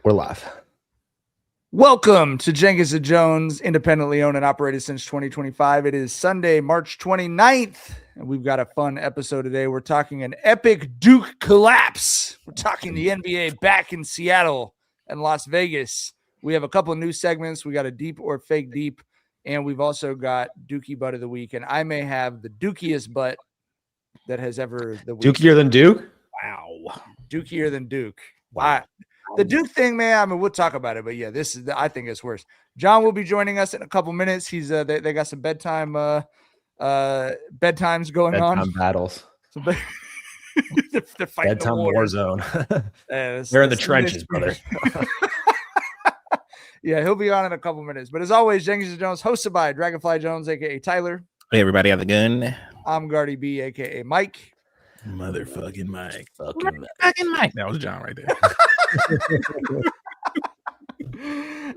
We're live. Welcome to Jenkins and Jones, independently owned and operated since 2025. It is Sunday, March 29th, and we've got a fun episode today. We're talking an epic Duke collapse. We're talking the NBA back in Seattle and Las Vegas. We have a couple of new segments. We got a deep or fake deep, and we've also got Dookie butt of the week, and I may have the dookiest butt that has ever the week. Dookier than Duke? Wow. Dookier than Duke. Wow. The Duke thing, man, I mean, we'll talk about it, but yeah, I think it's worse. John will be joining us in a couple minutes. He's they got some bedtimes going on. Bedtime battles. They're fighting bedtime war zone. They're in the trenches, brother. Yeah, he'll be on in a couple minutes. But as always, Jenkins and Jones, hosted by Dragonfly Jones, aka Tyler. Hey, everybody, have a gun. I'm Gardy B, aka Mike. Motherfucking Mike. Fucking Mike. That was John right there.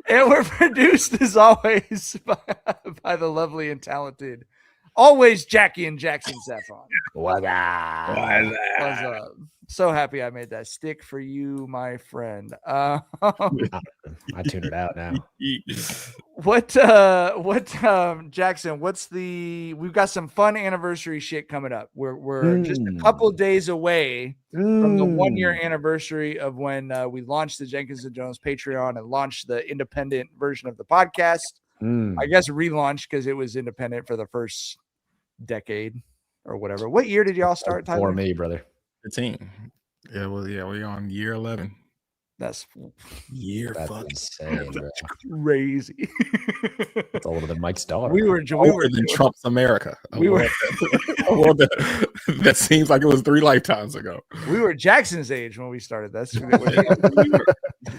And we're produced as always by the lovely and talented, always Jackie and Jackson Saffron. What's up? So happy I made that stick for you, my friend. I tuned it out now. Jackson, we've got some fun anniversary shit coming up. We're just a couple days away from the 1 year anniversary of when we launched the Jenkins and Jones Patreon and launched the independent version of the podcast. I guess relaunched because it was independent for the first decade or whatever. What year did y'all start, Tyler? For me, brother. 15. Yeah, we're on year 11. That's insane, bro. Crazy. It's older than Mike's daughter. We were than Trump's America. That seems like it was 3 lifetimes ago. We were Jackson's age when we started. That's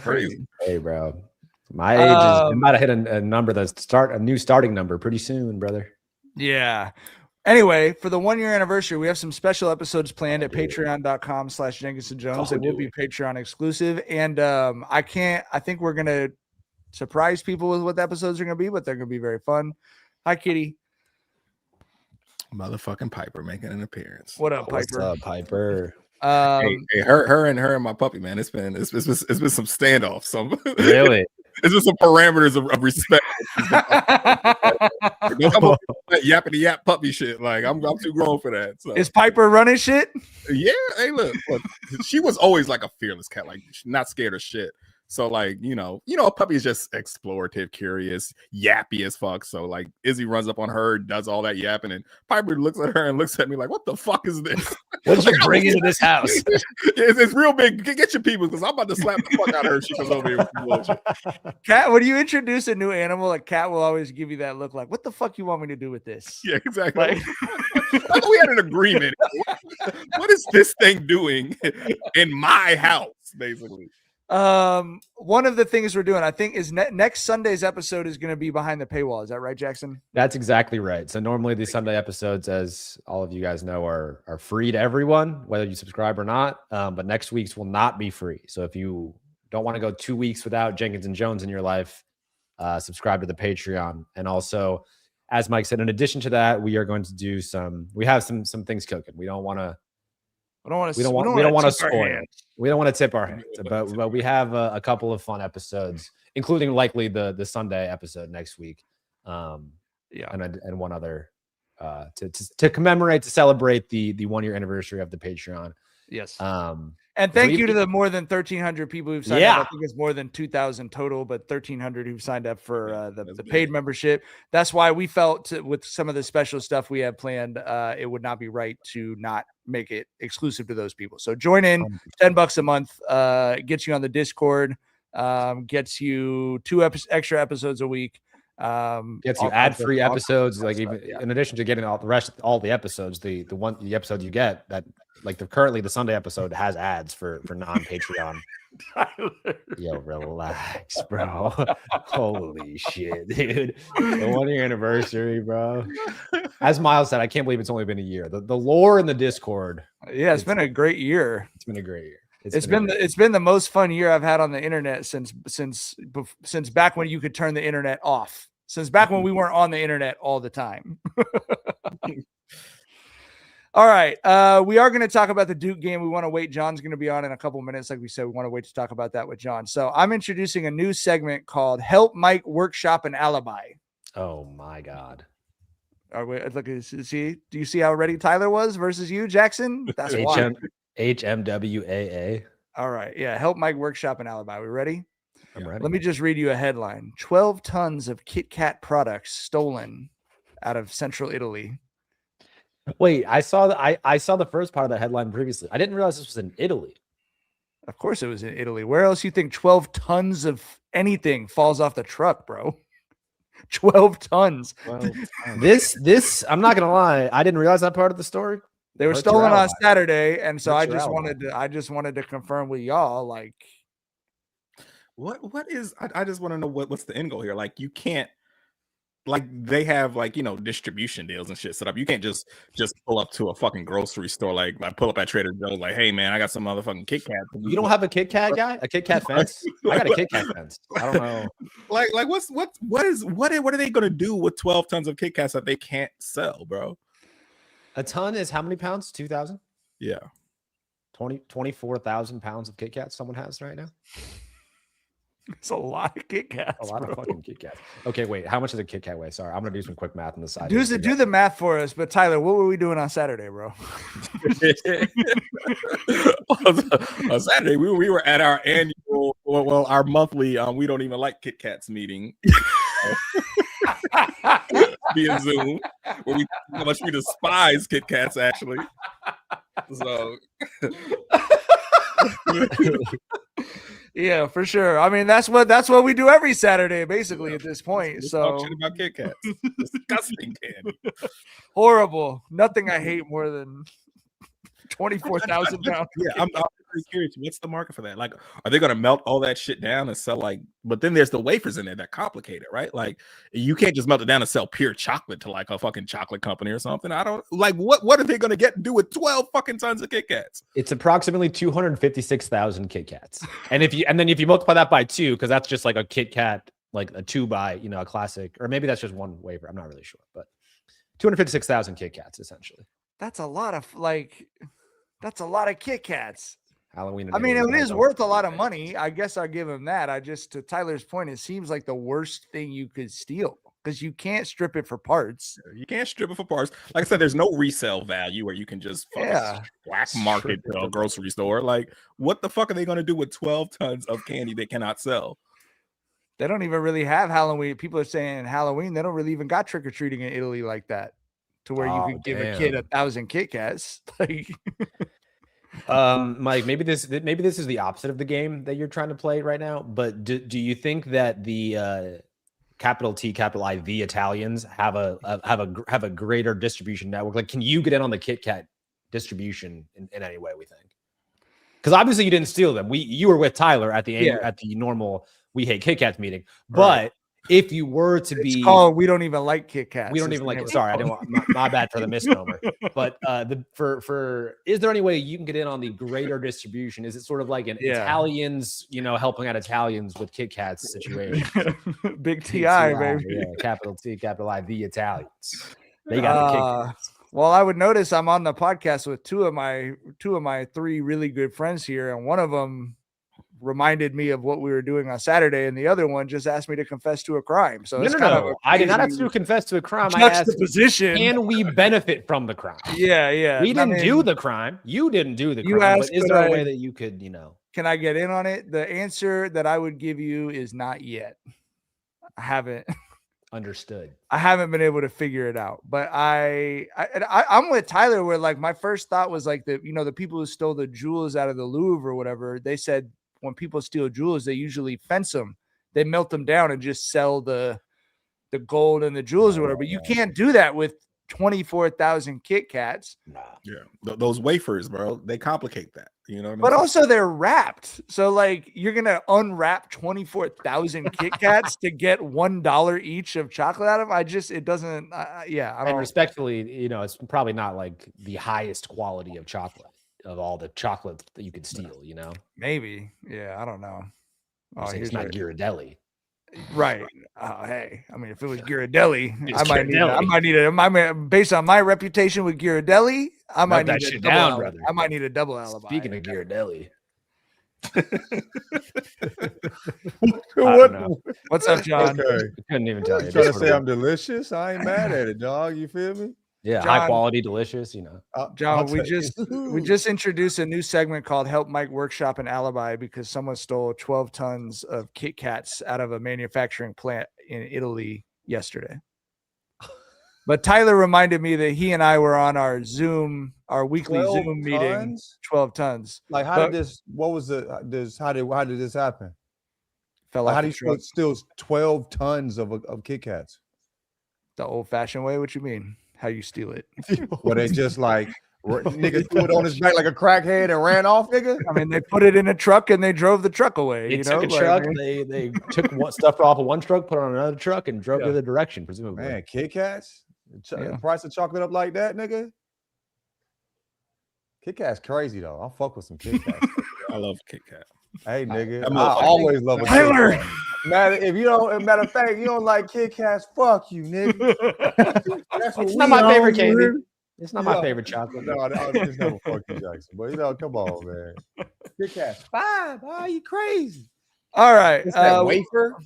crazy. Hey, bro. My age is about to hit a number a new starting number pretty soon, brother. Yeah. Anyway, for the 1 year anniversary, we have some special episodes planned at patreon.com/Jenkins and Jones. It will be Patreon exclusive. And I think we're going to surprise people with what the episodes are going to be, but they're going to be very fun. Hi, Kitty. Motherfucking Piper making an appearance. What up, Piper? What's up, Piper? Hey, her and my puppy, man. It's been some standoffs. Really? It's just some parameters of respect. Don't come up with that yappity yap puppy shit. Like I'm too grown for that. So. Is Piper running shit? Yeah. Hey, look, she was always like a fearless cat, like not scared of shit. So like, a puppy is just explorative, curious, yappy as fuck. So like Izzy runs up on her, does all that yapping, and Piper looks at her and looks at me like, what the fuck is this? What did you bring into this house? It's real big. Get your people, because I'm about to slap the fuck out of her if she comes over here with bullshit. Cat, when you introduce a new animal, a cat will always give you that look like, what the fuck you want me to do with this? Yeah, exactly. Like, I thought we had an agreement. What is this thing doing in my house, basically? One of the things we're doing, I think, is next Sunday's episode is going to be behind the paywall. Is that right, Jackson? That's exactly right. So normally these Sunday episodes, as all of you guys know, are free to everyone, whether you subscribe or not. But next week's will not be free. So if you don't want to go 2 weeks without Jenkins and Jones in your life, subscribe to the Patreon. And also, as Mike said, in addition to that, we are going to do we have some things cooking. We don't want to spoil. We don't want to tip our hands, but we have a couple of fun episodes, including likely the Sunday episode next week. And one other to commemorate, to celebrate the 1 year anniversary of the Patreon. Yes. And thank you to the more than 1,300 people who've signed up. I think it's more than 2,000 total, but 1,300 who've signed up for the paid membership. That's why we felt with some of the special stuff we have planned, it would not be right to not make it exclusive to those people. So join in. $10 a month gets you on the Discord, gets you 2 extra episodes a week. Gets you ad-free episodes, like even in addition to getting all the episodes, the episode you get that, like currently the Sunday episode has ads for non-Patreon. Yo, relax, bro. Holy shit, dude. The 1 year anniversary, bro. As Miles said, I can't believe it's only been a year. The lore in the Discord. Yeah, it's been a great year. It's been a great year. It's been the most fun year I've had on the internet since back when you could turn the internet off. Since back when we weren't on the internet all the time. All right. We are going to talk about the Duke game. We want to wait. John's going to be on in a couple minutes. Like we said, we want to wait to talk about that with John. So I'm introducing a new segment called Help Mike Workshop an Alibi. Oh my God. Look, do you see how ready Tyler was versus you, Jackson? That's why. HMWAA. All right. Yeah. Help Mike Workshop an Alibi. We ready? I'm ready. Let me just read you a headline. 12 tons of Kit Kat products stolen out of central Italy. Wait, I saw the first part of the headline previously. I didn't realize this was in Italy. Of course it was in Italy. Where else you think 12 tons of anything falls off the truck, bro? 12 tons. This I'm not gonna lie, I didn't realize that part of the story. They were stolen on Saturday, and so I just wanted to confirm with y'all, like, what is I just want to know what's the end goal here. Like, you can't, like, they have, like, distribution deals and shit set up. You can't just pull up to a fucking grocery store, like pull up at Trader Joe's, like, hey man, I got some motherfucking Kit Kat. You don't have a Kit Kat guy? A Kit Kat fence? I got a Kit Kat fence. I don't know. Like what are they gonna do with 12 tons of Kit Kats that they can't sell, bro? A ton is how many pounds? 2,000? Yeah. 24,000 pounds of Kit Kats someone has right now. It's a lot of Kit Kats. A lot of fucking Kit Kats. Okay, wait. How much does a Kit Kat weigh? Sorry, I'm gonna do some quick math on the side. Do the math for us. But Tyler, what were we doing on Saturday, bro? On Saturday, we were at our annual, our monthly. We don't even like Kit Kats meeting. Via Zoom, where how much we despise Kit Kats, actually. So. Yeah, for sure. I mean, that's what we do every Saturday, basically, at this point. So shit about Kit Kats. Disgusting candy. Horrible. Nothing I hate more than 24,000 pounds. Yeah, I'm very curious. What's the market for that? Like, are they going to melt all that shit down and sell, like? But then there's the wafers in there that complicate it, right? Like, you can't just melt it down and sell pure chocolate to like a fucking chocolate company or something. I don't like what are they going to do with 12 fucking tons of Kit Kats? It's approximately 256,000 Kit Kats, and if you multiply that by 2, because that's just like a Kit Kat, like a 2 by a classic, or maybe that's just one wafer. I'm not really sure, but 256,000 Kit Kats essentially. That's a lot of Kit Kats. Halloween. I mean, it is worth a lot of money. I guess I'll give him that. To Tyler's point, it seems like the worst thing you could steal because you can't strip it for parts. You can't strip it for parts. Like I said, there's no resale value where you can just black market to a grocery store. Like, what the fuck are they going to do with 12 tons of candy they cannot sell? They don't even really have Halloween. People are saying Halloween. They don't really even got trick-or-treating in Italy like that, to where you could give a kid 1,000 Kit Kats. Like, Mike, maybe this is the opposite of the game that you're trying to play right now. But do you think that the capital T, capital I, the Italians have a greater distribution network? Like, can you get in on the Kit Kat distribution in any way? We think, because obviously you didn't steal them. You were with Tyler at the normal We Hate Kit Kats meeting, but if you were to be called We Don't Even Like Kit Kats. We don't even like it. Sorry, I didn't want my bad for the misnomer. But is there any way you can get in on the greater distribution? Is it sort of like an Italians, helping out Italians with Kit Kats situation? Big TI, baby. Yeah, capital T, capital I, the Italians. They got the Kit Kats. Well, I would notice I'm on the podcast with two of my 3 really good friends here, and one of them reminded me of what we were doing on Saturday, and the other one just asked me to confess to a crime. So no. I did not have to confess to a crime. I asked, can we benefit from the crime? Yeah. We didn't do the crime. You didn't do the crime. But is there a way that you could, Can I get in on it? The answer that I would give you is not yet. I haven't. Understood. I haven't been able to figure it out, but I'm with Tyler, where like my first thought was like the people who stole the jewels out of the Louvre or whatever. They said when people steal jewels, they usually fence them. They melt them down and just sell the gold and the jewels or whatever. But you can't do that with 24,000 Kit Kats. Nah. Yeah, those wafers, bro, they complicate that. You know what I mean? But also they're wrapped. So like you're gonna unwrap 24,000 Kit Kats to get $1 each of chocolate out of them. It doesn't. And respectfully, it's probably not like the highest quality of chocolate of all the chocolates that you could steal. Maybe. Yeah, I don't know. It's not Ghirardelli. Right. Hey, I mean, if it was Ghirardelli, It's I might need it. Based on my reputation with Ghirardelli, I might need a double alibi. brother. I might need a double alibi. Speaking of Ghirardelli. What's up, John? Okay. I couldn't even tell you. Trying to say I'm delicious. I ain't mad at it, dog. You feel me? Yeah, John, high quality, delicious, John, we just introduced a new segment called Help Mike Workshop an Alibi because someone stole 12 tons of Kit Kats out of a manufacturing plant in Italy yesterday. But Tyler reminded me that he and I were on our weekly Zoom meeting. 12 tons. Like, how did this happen? Fell off. How do you steal 12 tons of Kit Kats? The old-fashioned way? What you mean? How you steal it? Well, they just like nigga threw it on his back like a crackhead and ran off, nigga. I mean, they put it in a truck and they drove the truck away. They took a truck. They took stuff off of one truck, put it on another truck, and drove the other direction, presumably. Man, Kit Kats? The price of chocolate up like that, nigga? Kit Kat's crazy though. I'll fuck with some Kit Kats. I love Kit Kat. Hey, nigga, I always love a Tyler. Kit Kat. Matter of fact, you don't like Kit Kats, fuck you, nigga. It's not my favorite candy. It's not my favorite chocolate. No, I just never fuck you, Jackson. But come on, man. Kit Kat's fine. Why are you crazy? All right. It's that wafer.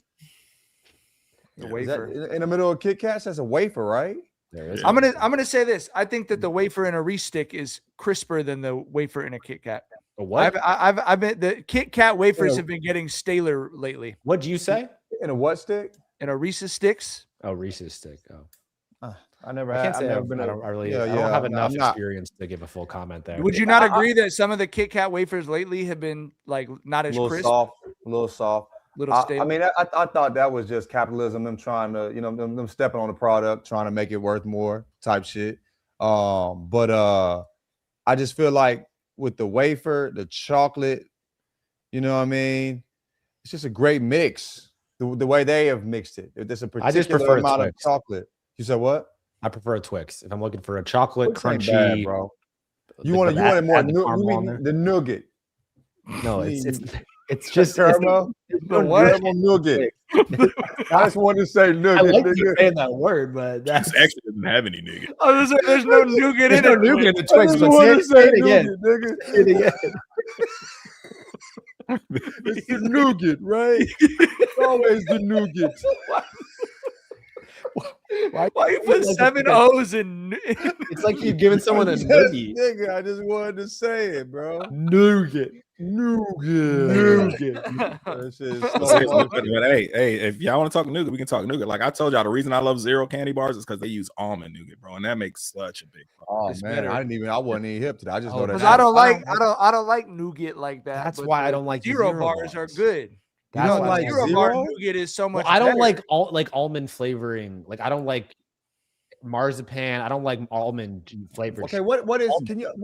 The wafer in the middle of Kit Kats, that's a wafer, right? There is. I'm gonna say this. I think that the wafer in a Reese stick is crisper than the wafer in a Kit Kat. A what? I've been the Kit Kat wafers have been getting staler lately. What'd you say? In a what stick? In a Reese's sticks. Oh, Reese's stick. Oh, I never I had. can't say I don't have enough experience to give a full comment there. Would you not agree that some of the Kit Kat wafers lately have been like not as crisp? A little soft. Stale. I mean, I thought that was just capitalism, them trying to, them stepping on the product, trying to make it worth more type shit. But I just feel like with the wafer, the chocolate, you know what I mean? It's just a great mix. The way they have mixed it. There's a particular amount of chocolate. You said what? I prefer a Twix. If I'm looking for a chocolate Twix crunchy, bad, bro. You want it more the nougat. No, it's just caramel. Caramel nougat. I just wanted to say nougat. I like you saying that word, but that actually doesn't have any nougat. Oh, there's no nougat in it. No nougat in the Twix. Say it again, nigga. Say it again. It's the nougat, right? It's always the nougat. Why you put 7 O's in? It's like you're giving someone a noogie. Nigga, I just wanted to say it, bro. Nougat. But hey, if y'all want to talk nougat, we can talk nougat. Like I told y'all, the reason I love Zero candy bars is because they use almond nougat, bro, and that makes such a big problem. Oh man, I wasn't even hip to that. I just know that. I don't like nougat like that. That's why I don't like Zero bars are good. You don't like Zero bar nougat is so much. I don't like almond flavoring. Like I don't like marzipan. I don't like almond flavored. Okay, what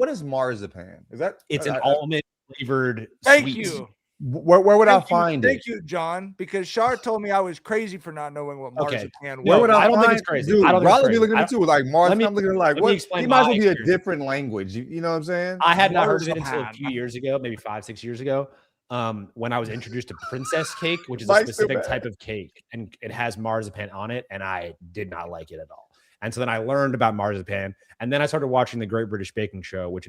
is marzipan? Is that? It's an almond flavored. Thank sweet. you. Where would I find it? Thank you, John. Because Shar told me I was crazy for not knowing what marzipan was. Where would I don't think it's crazy. Dude, I don't Probably be looking at too like marzipan. I'm looking at like what? It might as well be a different language. You know what I'm saying? I had not heard of it until a few years ago, maybe 5-6 years ago. When I was introduced to princess cake, which is a specific type of cake, and it has marzipan on it, and I did not like it at all. And so then I learned about marzipan, and then I started watching the Great British Baking Show, which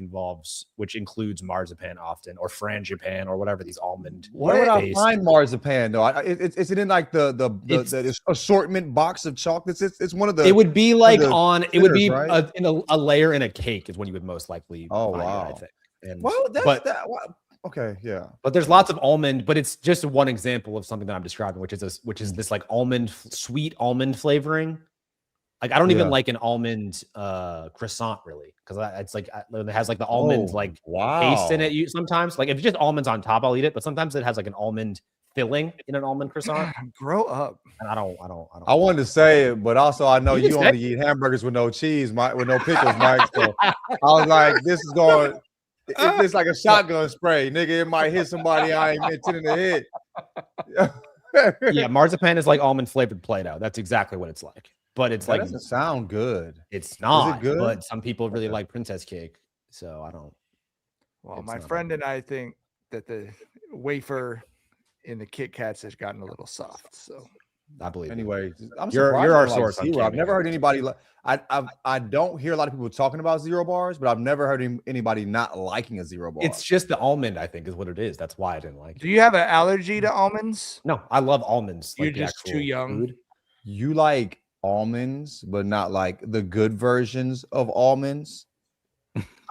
includes marzipan often, or frangipan, or whatever these almond. Where would I find marzipan though? Is it in like the assortment box of chocolates? It's one of the. It would be like it would be right? in a layer in a cake is when you would most likely. Oh find wow! It, I think. And, well, that. Okay, yeah. But there's lots of almond, but it's just one example of something that I'm describing, which is this like sweet almond flavoring. Like I don't even like an almond croissant really, because it's like it has like the almond paste in it. Sometimes like if it's just almonds on top, I'll eat it. But sometimes it has like an almond filling in an almond croissant. Grow up. And I don't. I wanted to say it, but also I know you only eat hamburgers with no cheese, with no pickles, Mike. So I was like, this is going. It's like a shotgun spray, nigga. It might hit somebody I ain't intending to hit. Yeah, marzipan is like almond flavored Play-Doh. That's exactly what it's like. But it's like doesn't sound good. It's not. Is it good? But some people really like princess cake, so I don't. Well, my friend and I think that the wafer in the Kit Kats has gotten a little soft. So I believe. Anyway, I'm You're surprised our like source on zero. I've never Cameo. heard anybody. I don't hear a lot of people talking about zero bars, but I've never heard anybody not liking a zero bar. It's just the almond, I think, is what it is. That's why I didn't like it. Do you have an allergy to almonds? No, I love almonds. You're like the just too actual young. food. You like almonds, but not like the good versions of almonds.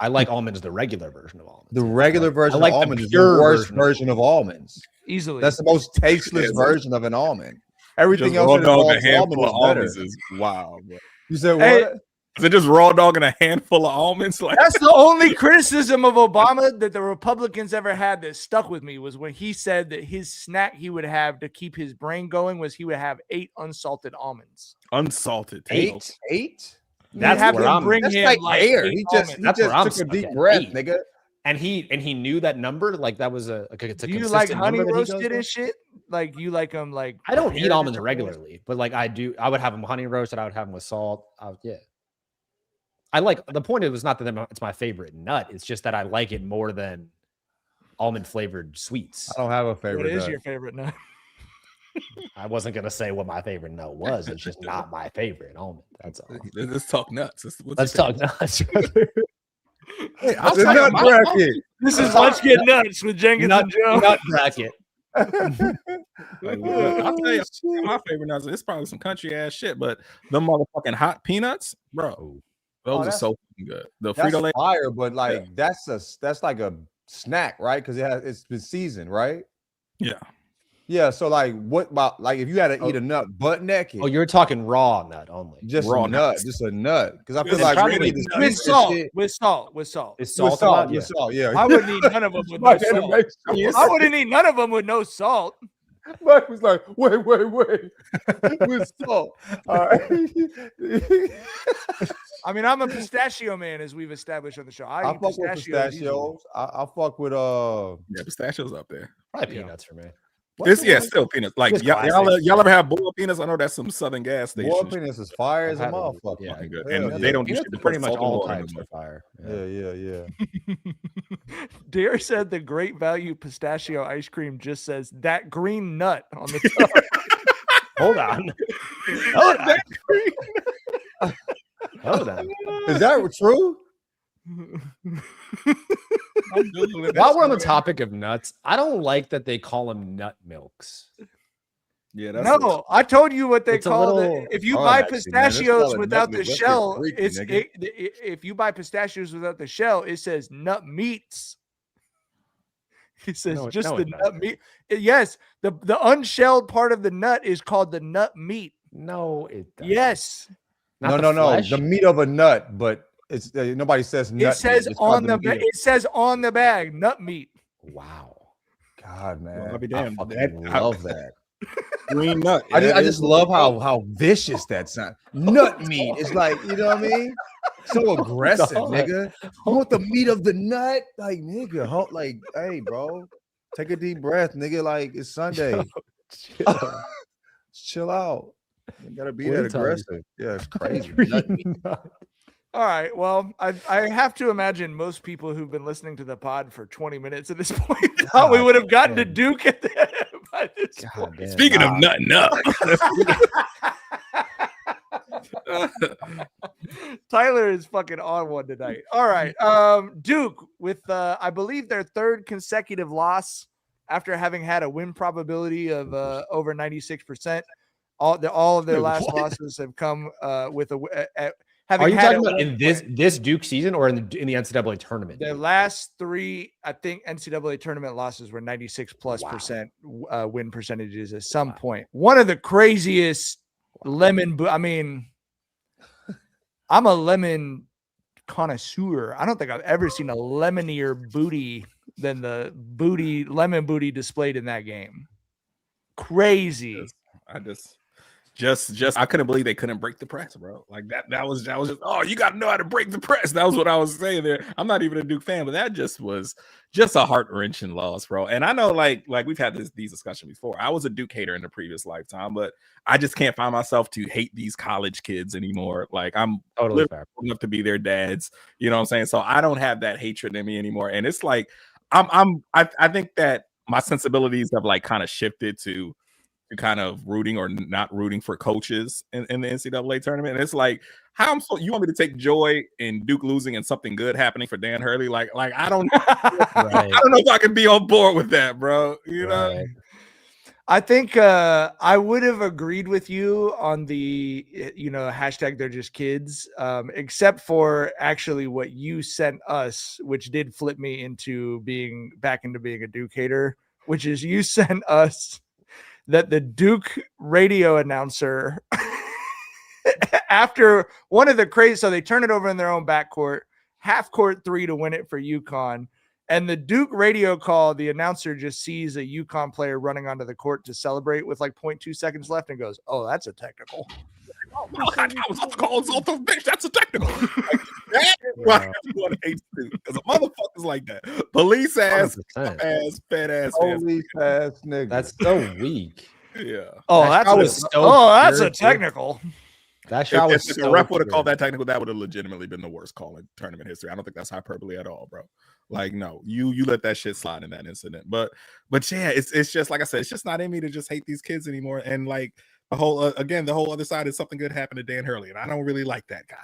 I like almonds, the regular version of almonds. The regular version like of the almonds is the pure worst version version of almonds. Easily. That's the most tasteless version of an almond. Everything Just else raw that dog a involves handful of almond almonds is is wild. Bro. You said what? Hey, Is it just raw dog and a handful of almonds? Like That's the only criticism of Obama that the Republicans ever had that stuck with me was when he said that his snack he would have to keep his brain going was he would have 8 unsalted almonds. unsalted. Eight? That's have where them I'm. bring That's him like like air. 8 He just almonds. That's where I'm took a stuck deep at. breath, 8. nigga. And he knew that number. Like that was it's a Do you consistent like honey number that he goes roasted with. and shit? Like you like them like I don't eat prepared almonds in different ways? regularly, but like I do. I would have them honey roasted. I would have them with salt. Yeah. I like the point. It was not that it's my favorite nut. It's just that I like it more than almond flavored sweets. I don't have a favorite. What is nut. your favorite nut? I wasn't gonna say what my favorite nut was. It's just not my favorite almond. That's all. Let's talk nuts. Let's talk nuts. Hey, I'll The tell you nut my- bracket. This is Let's Get Nuts with Jenkins and Joe. Nut bracket. Like, look, I'll tell you my favorite nuts. It's probably some country ass shit, but them motherfucking hot peanuts, bro. Those are that's- so fucking good. The That's Frito Lay. fire, but like that's like a snack, right? Because it's been seasoned, right? Yeah. Yeah. So like, what about like if you had to eat a nut butt naked? Oh, you're talking raw nut only. just raw a nut, nuts. just a nut. Because I feel It's like probably we need to nuts. With season salt, shit with salt, with salt. Is with salt salt, allowed? with salt. Yeah. I wouldn't eat none of them with no Mike had to salt. make sure. I wouldn't eat none of them with no salt. Mike was like, wait, with salt. All right. I mean, I'm a pistachio man, as we've established on the show. I I eat fuck with pistachios. easily. pistachios. I fuck with Yeah, pistachios up there. Probably Yeah. peanuts for me. It's still peanuts. Like Just y'all classic. ever have boiled peanuts? I know that's some southern gas station. boiled peanuts is fire as a I've had them. motherfucker. Yeah. Fucking good. Hell And yeah. they don't do Peanuts shit are to pretty put much salt and all water in types them. are fire. Yeah. Dare said the Great Value pistachio ice cream just says that green nut on the top. Hold on. Hold on. Hold on. Is that true? While we're on the topic of nuts, I don't like that they call them nut milks. Yeah, that's No, I told you what they It's a call little- it. If you Oh, buy actually, man, let's call pistachios it without nut the milk. Let's get shell, freaky, it's nigga. if you buy pistachios without the shell, it says nut meats. It says No, just no, the it nut doesn't. meat. Yes, the unshelled part of the nut is called the nut meat. No, it doesn't. Yes, Not No. the flesh. The meat of a nut, but it's nobody says nut. it says meat. It's called on the meat of- it says on the bag nut meat. Wow. God, man, I'll be I damned. fucking That- love that. green nut. I Yeah, just love how vicious that sounds. Nut meat. It's like, you know what I mean? So aggressive, Dog. nigga. I want the meat of the nut. Like, nigga, like, hey, bro, take a deep breath, nigga. Like, it's Sunday. Chill out. You gotta be What that are you talking aggressive. Yeah, it's crazy. Nut meat. All right. Well, I have to imagine most people who've been listening to the pod for 20 minutes at this point thought we would have gotten to damn. Duke at the by this God point. damn. Speaking of nutting up, Tyler is fucking on one tonight. All right. Duke with I believe their third consecutive loss after having had a win probability of over 96%. All of their Wait, last what? losses have come with Are you had talking a about in win. this Duke season or in the NCAA tournament? The last 3, I think, NCAA tournament losses were 96+% win percentages at some point. One of the craziest I mean, I'm a lemon connoisseur. I don't think I've ever seen a lemonier booty than the lemon booty displayed in that game. Crazy. I just I couldn't believe they couldn't break the press, bro. Like that was just, oh, you got to know how to break the press. That was what I was saying there. I'm not even a Duke fan, but that just was just a heart-wrenching loss, bro. And I know like we've had these discussions before. I was a Duke hater in the previous lifetime, but I just can't find myself to hate these college kids anymore. Like I'm Totally fair. old enough to be their dads, you know what I'm saying? So I don't have that hatred in me anymore. And it's like I think that my sensibilities have like kind of shifted to to kind of rooting or not rooting for coaches in the NCAA tournament. And it's like, you want me to take joy in Duke losing and something good happening for Dan Hurley? Like I don't I don't know if I can be on board with that, bro. You know? I think I would have agreed with you on the, hashtag they're just kids, except for actually what you sent us, which did flip me into being a Duke hater, which is you sent us that the Duke radio announcer after one of the crazy, so they turn it over in their own backcourt, half court 3 to win it for UConn. And the Duke radio call, the announcer just sees a UConn player running onto the court to celebrate with like 0.2 seconds left and goes, "Oh, that's a technical." I was off the call. It's off the bench. That's a technical. Like, that's why everyone hates Duke, because a motherfuckers like that. Police ass, fat ass, police ass nigga. That's so weak. Yeah. Oh, that's a technical. That shot was if the ref would have called that technical, that would have legitimately been the worst call in tournament history. I don't think that's hyperbole at all, bro. Like, no, you let that shit slide in that incident. But yeah, it's just like I said, it's just not in me to just hate these kids anymore. And like the whole other side is something good happened to Dan Hurley, and I don't really like that guy.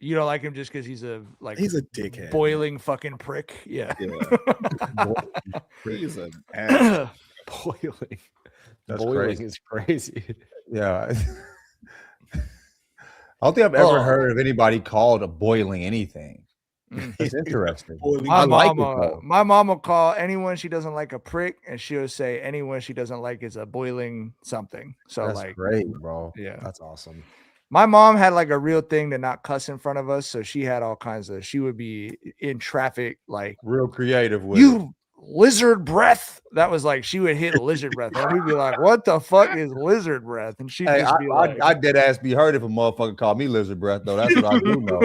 You don't like him just because he's a dickhead, boiling fucking prick. Yeah. He's an ass. Boiling. That's Boiling crazy. is crazy. Yeah. I don't think I've ever heard of anybody called a boiling anything. It's interesting. My mom will call anyone she doesn't like a prick, and she'll say anyone she doesn't like is a boiling something. So that's like great, bro. Yeah, that's awesome. My mom had like a real thing to not cuss in front of us, so she had all kinds of. She would be in traffic like real creative with you. Lizard breath. That was like she would hit lizard breath, and we'd be like, "What the fuck is lizard breath?" And she'd just be like, "I dead ass be hurt if a motherfucker called me lizard breath, though. That's what I do know."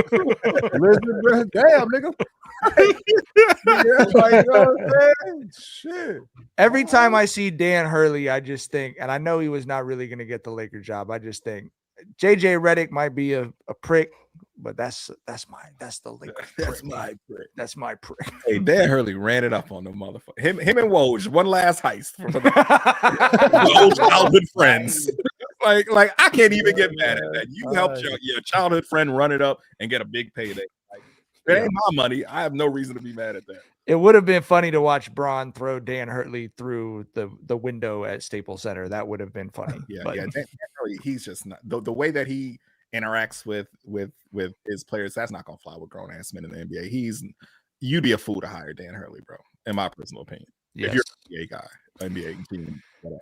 Lizard breath, damn nigga. Shit. Every time I see Dan Hurley, I just think, and I know he was not really going to get the Laker job. I just think JJ Redick might be a prick. But that's the Laker. That's my prick. Hey, Dan Hurley ran it up on the motherfucker. Him and Woj, one last heist from Woj childhood friends. like I can't even get mad at that. You helped your childhood friend run it up and get a big payday. Like, it ain't my money. I have no reason to be mad at that. It would have been funny to watch Braun throw Dan Hurley through the window at Staples Center. That would have been funny. Dan Hurley, he's just not the way that he interacts with his players. That's not gonna fly with grown ass men in the NBA. You'd be a fool to hire Dan Hurley, bro. In my personal opinion, if you're an NBA guy, NBA team, whatever.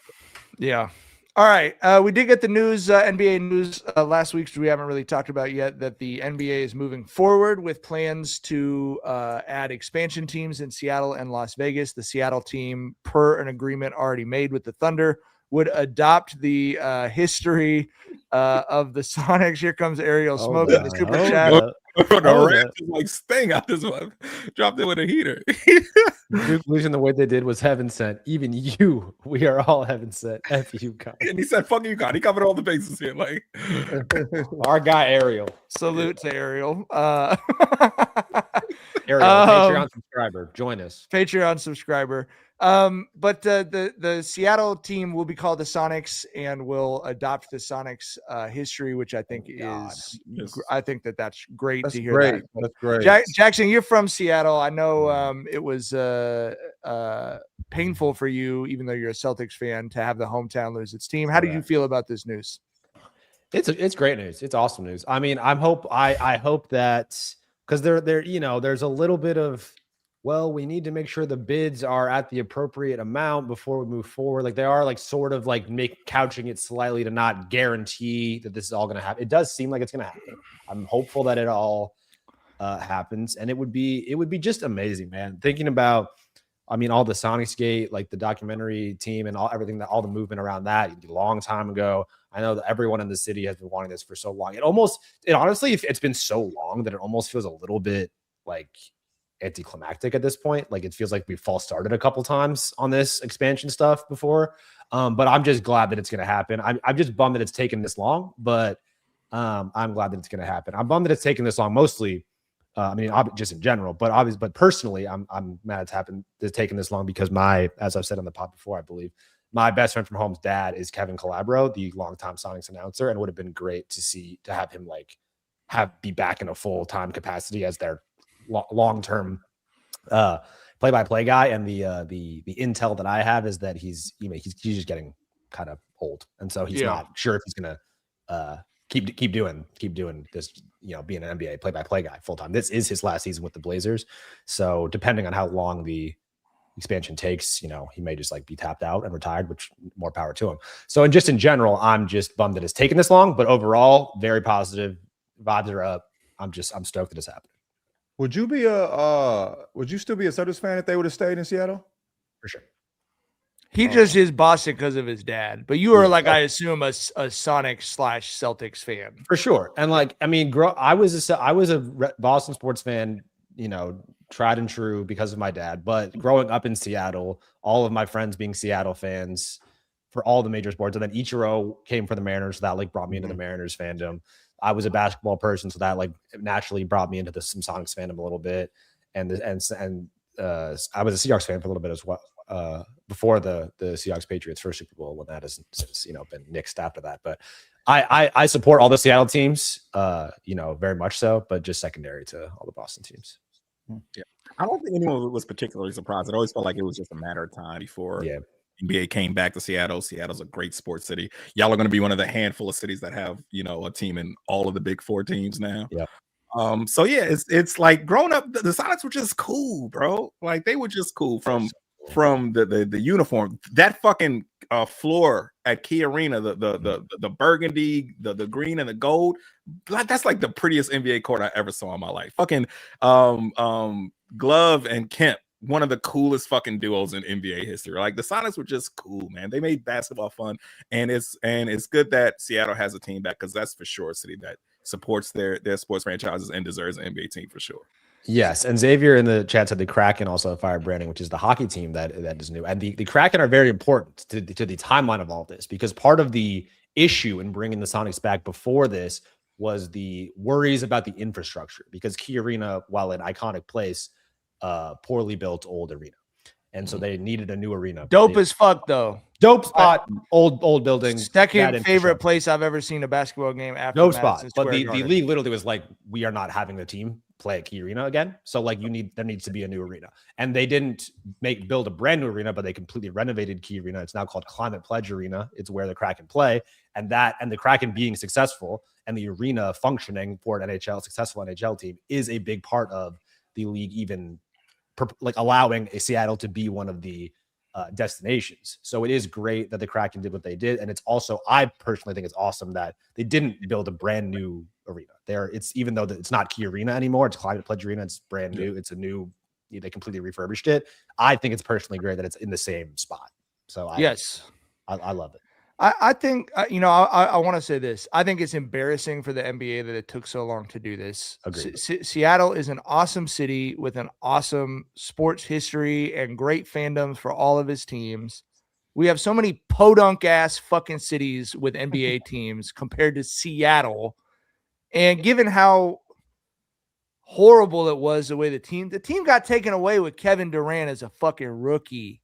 Yeah. All right. We did get the news, NBA news last week, which we haven't really talked about yet, that the NBA is moving forward with plans to add expansion teams in Seattle and Las Vegas. The Seattle team, per an agreement already made with the Thunder, would adopt the history of the Sonics. Here comes Ariel Smoke in the super chat. The Rams is like Sting out this one. Dropped it with a heater. Conclusion, the way they did was heaven sent. Even you, we are all heaven sent. F you, God. And he said, "Fuck you, God." He covered all the bases here. Like our guy Ariel. Salute to Ariel. Ariel, Patreon subscriber, join us. Patreon subscriber. But the Seattle team will be called the Sonics and will adopt the Sonics history, which I think I think that's great to hear. Great. That's great. Jackson, you're from Seattle. I know it was painful for you, even though you're a Celtics fan, to have the hometown lose its team. How did you feel about this news? It's great news. It's awesome news. I mean, I hope that because there's a little bit of, well, we need to make sure the bids are at the appropriate amount before we move forward. Like they are like sort of like couching it slightly to not guarantee that this is all going to happen. It does seem like it's going to happen. I'm hopeful that it all happens, and it would be just amazing, man. Thinking about, I mean, all the Sonics Gate, like the documentary team and all the movement around that a long time ago. I know that everyone in the city has been wanting this for so long. It honestly, it's been so long that it almost feels a little bit like anticlimactic at this point. Like it feels like we've false started a couple times on this expansion stuff before. But I'm just glad that it's going to happen. I'm just bummed that it's taken this long, but I'm glad that it's going to happen. I'm bummed that it's taken this long, mostly. I mean, just in general, but personally, I'm mad it's taken this long because as I've said on the pod before, I believe my best friend from home's dad is Kevin Calabro, the longtime Sonics announcer, and it would have been great to have him like be back in a full-time capacity as their long-term play-by-play guy. And the intel that I have is that he's just getting kind of old, and so he's not sure if he's gonna keep doing this, being an NBA play-by-play guy full-time. This is his last season with the Blazers, so depending on how long the expansion takes, he may just like be tapped out and retired, which more power to him. So, and just in general, I'm just bummed that it's taken this long, but overall very positive. Vibes are up. I'm stoked that it's happening. Would you still be a Celtics fan if they would have stayed in Seattle? For sure. He just is Boston because of his dad, but you are I assume a Sonics/Celtics fan for sure. And I was a Boston sports fan, tried and true because of my dad. But growing up in Seattle, all of my friends being Seattle fans for all the major sports, and then Ichiro came for the Mariners, so that brought me into the Mariners fandom. I was a basketball person, so that naturally brought me into some Sonics fandom a little bit, and I was a Seahawks fan for a little bit as well before the Seahawks Patriots first Super Bowl, when that has since been nixed after that. But I support all the Seattle teams, very much so, but just secondary to all the Boston teams. Yeah, I don't think anyone was particularly surprised. It always felt like it was just a matter of time before NBA came back to Seattle. Seattle's a great sports city. Y'all are going to be one of the handful of cities that have, a team in all of the big four teams now. Yeah. So yeah, it's like growing up, the Sonics were just cool, bro. Like they were just cool from the uniform. That fucking floor at Key Arena, the burgundy, the green and the gold. That's like the prettiest NBA court I ever saw in my life. Fucking Glove and Kemp. One of the coolest fucking duos in NBA history. Like the Sonics were just cool, man. They made basketball fun, and it's good that Seattle has a team back, because that's for sure a city that supports their sports franchises and deserves an NBA team for sure. Yes, and Xavier in the chat said the Kraken also fired Branding, which is the hockey team that is new, and the Kraken are very important to the timeline of all this, because part of the issue in bringing the Sonics back before this was the worries about the infrastructure, because Key Arena, while an iconic place, poorly built old arena, and so they needed a new arena. Dope as fuck though. Dope spot, old building. Second favorite place I've ever seen a basketball game after. Dope spot, but the league literally was like, we are not having the team play at Key Arena again. So there needs to be a new arena, and they didn't build a brand new arena, but they completely renovated Key Arena. It's now called Climate Pledge Arena. It's where the Kraken play, and the Kraken being successful and the arena functioning for an successful NHL team is a big part of the league, even allowing a Seattle to be one of the destinations. So it is great that the Kraken did what they did, and it's also, I personally think it's awesome that they didn't build a brand new arena. Even though it's not Key Arena anymore, it's Climate Pledge Arena. It's brand new. It's a new. They completely refurbished it. I think it's personally great that it's in the same spot. So I love it. I think, I want to say this. I think it's embarrassing for the NBA that it took so long to do this. Seattle is an awesome city with an awesome sports history and great fandoms for all of his teams. We have so many podunk ass fucking cities with NBA teams compared to Seattle. And given how horrible it was, the way the team got taken away with Kevin Durant as a fucking rookie.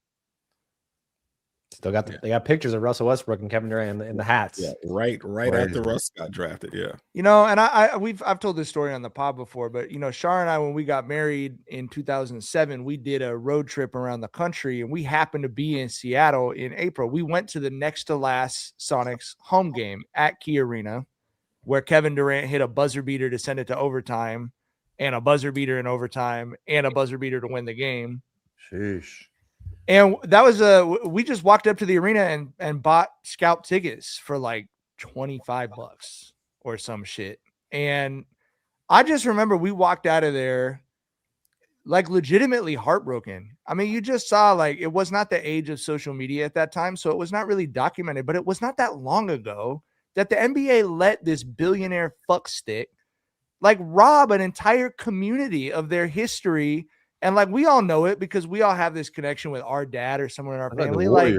Still got they got pictures of Russell Westbrook and Kevin Durant in the hats. Yeah, right after Russ got drafted. Yeah, and I've told this story on the pod before, but Shar and I, when we got married in 2007, we did a road trip around the country, and we happened to be in Seattle in April. We went to the next to last Sonics home game at Key Arena, where Kevin Durant hit a buzzer beater to send it to overtime, and a buzzer beater in overtime, and a buzzer beater to win the game. Sheesh. And that was we just walked up to the arena and bought scalp tickets for like $25 or some shit. And I just remember we walked out of there like legitimately heartbroken. I mean, you just saw, like, it was not the age of social media at that time, so it was not really documented, but it was not that long ago that the NBA let this billionaire fuckstick like rob an entire community of their history. And like, we all know it because we all have this connection with our dad or someone in our family. Like,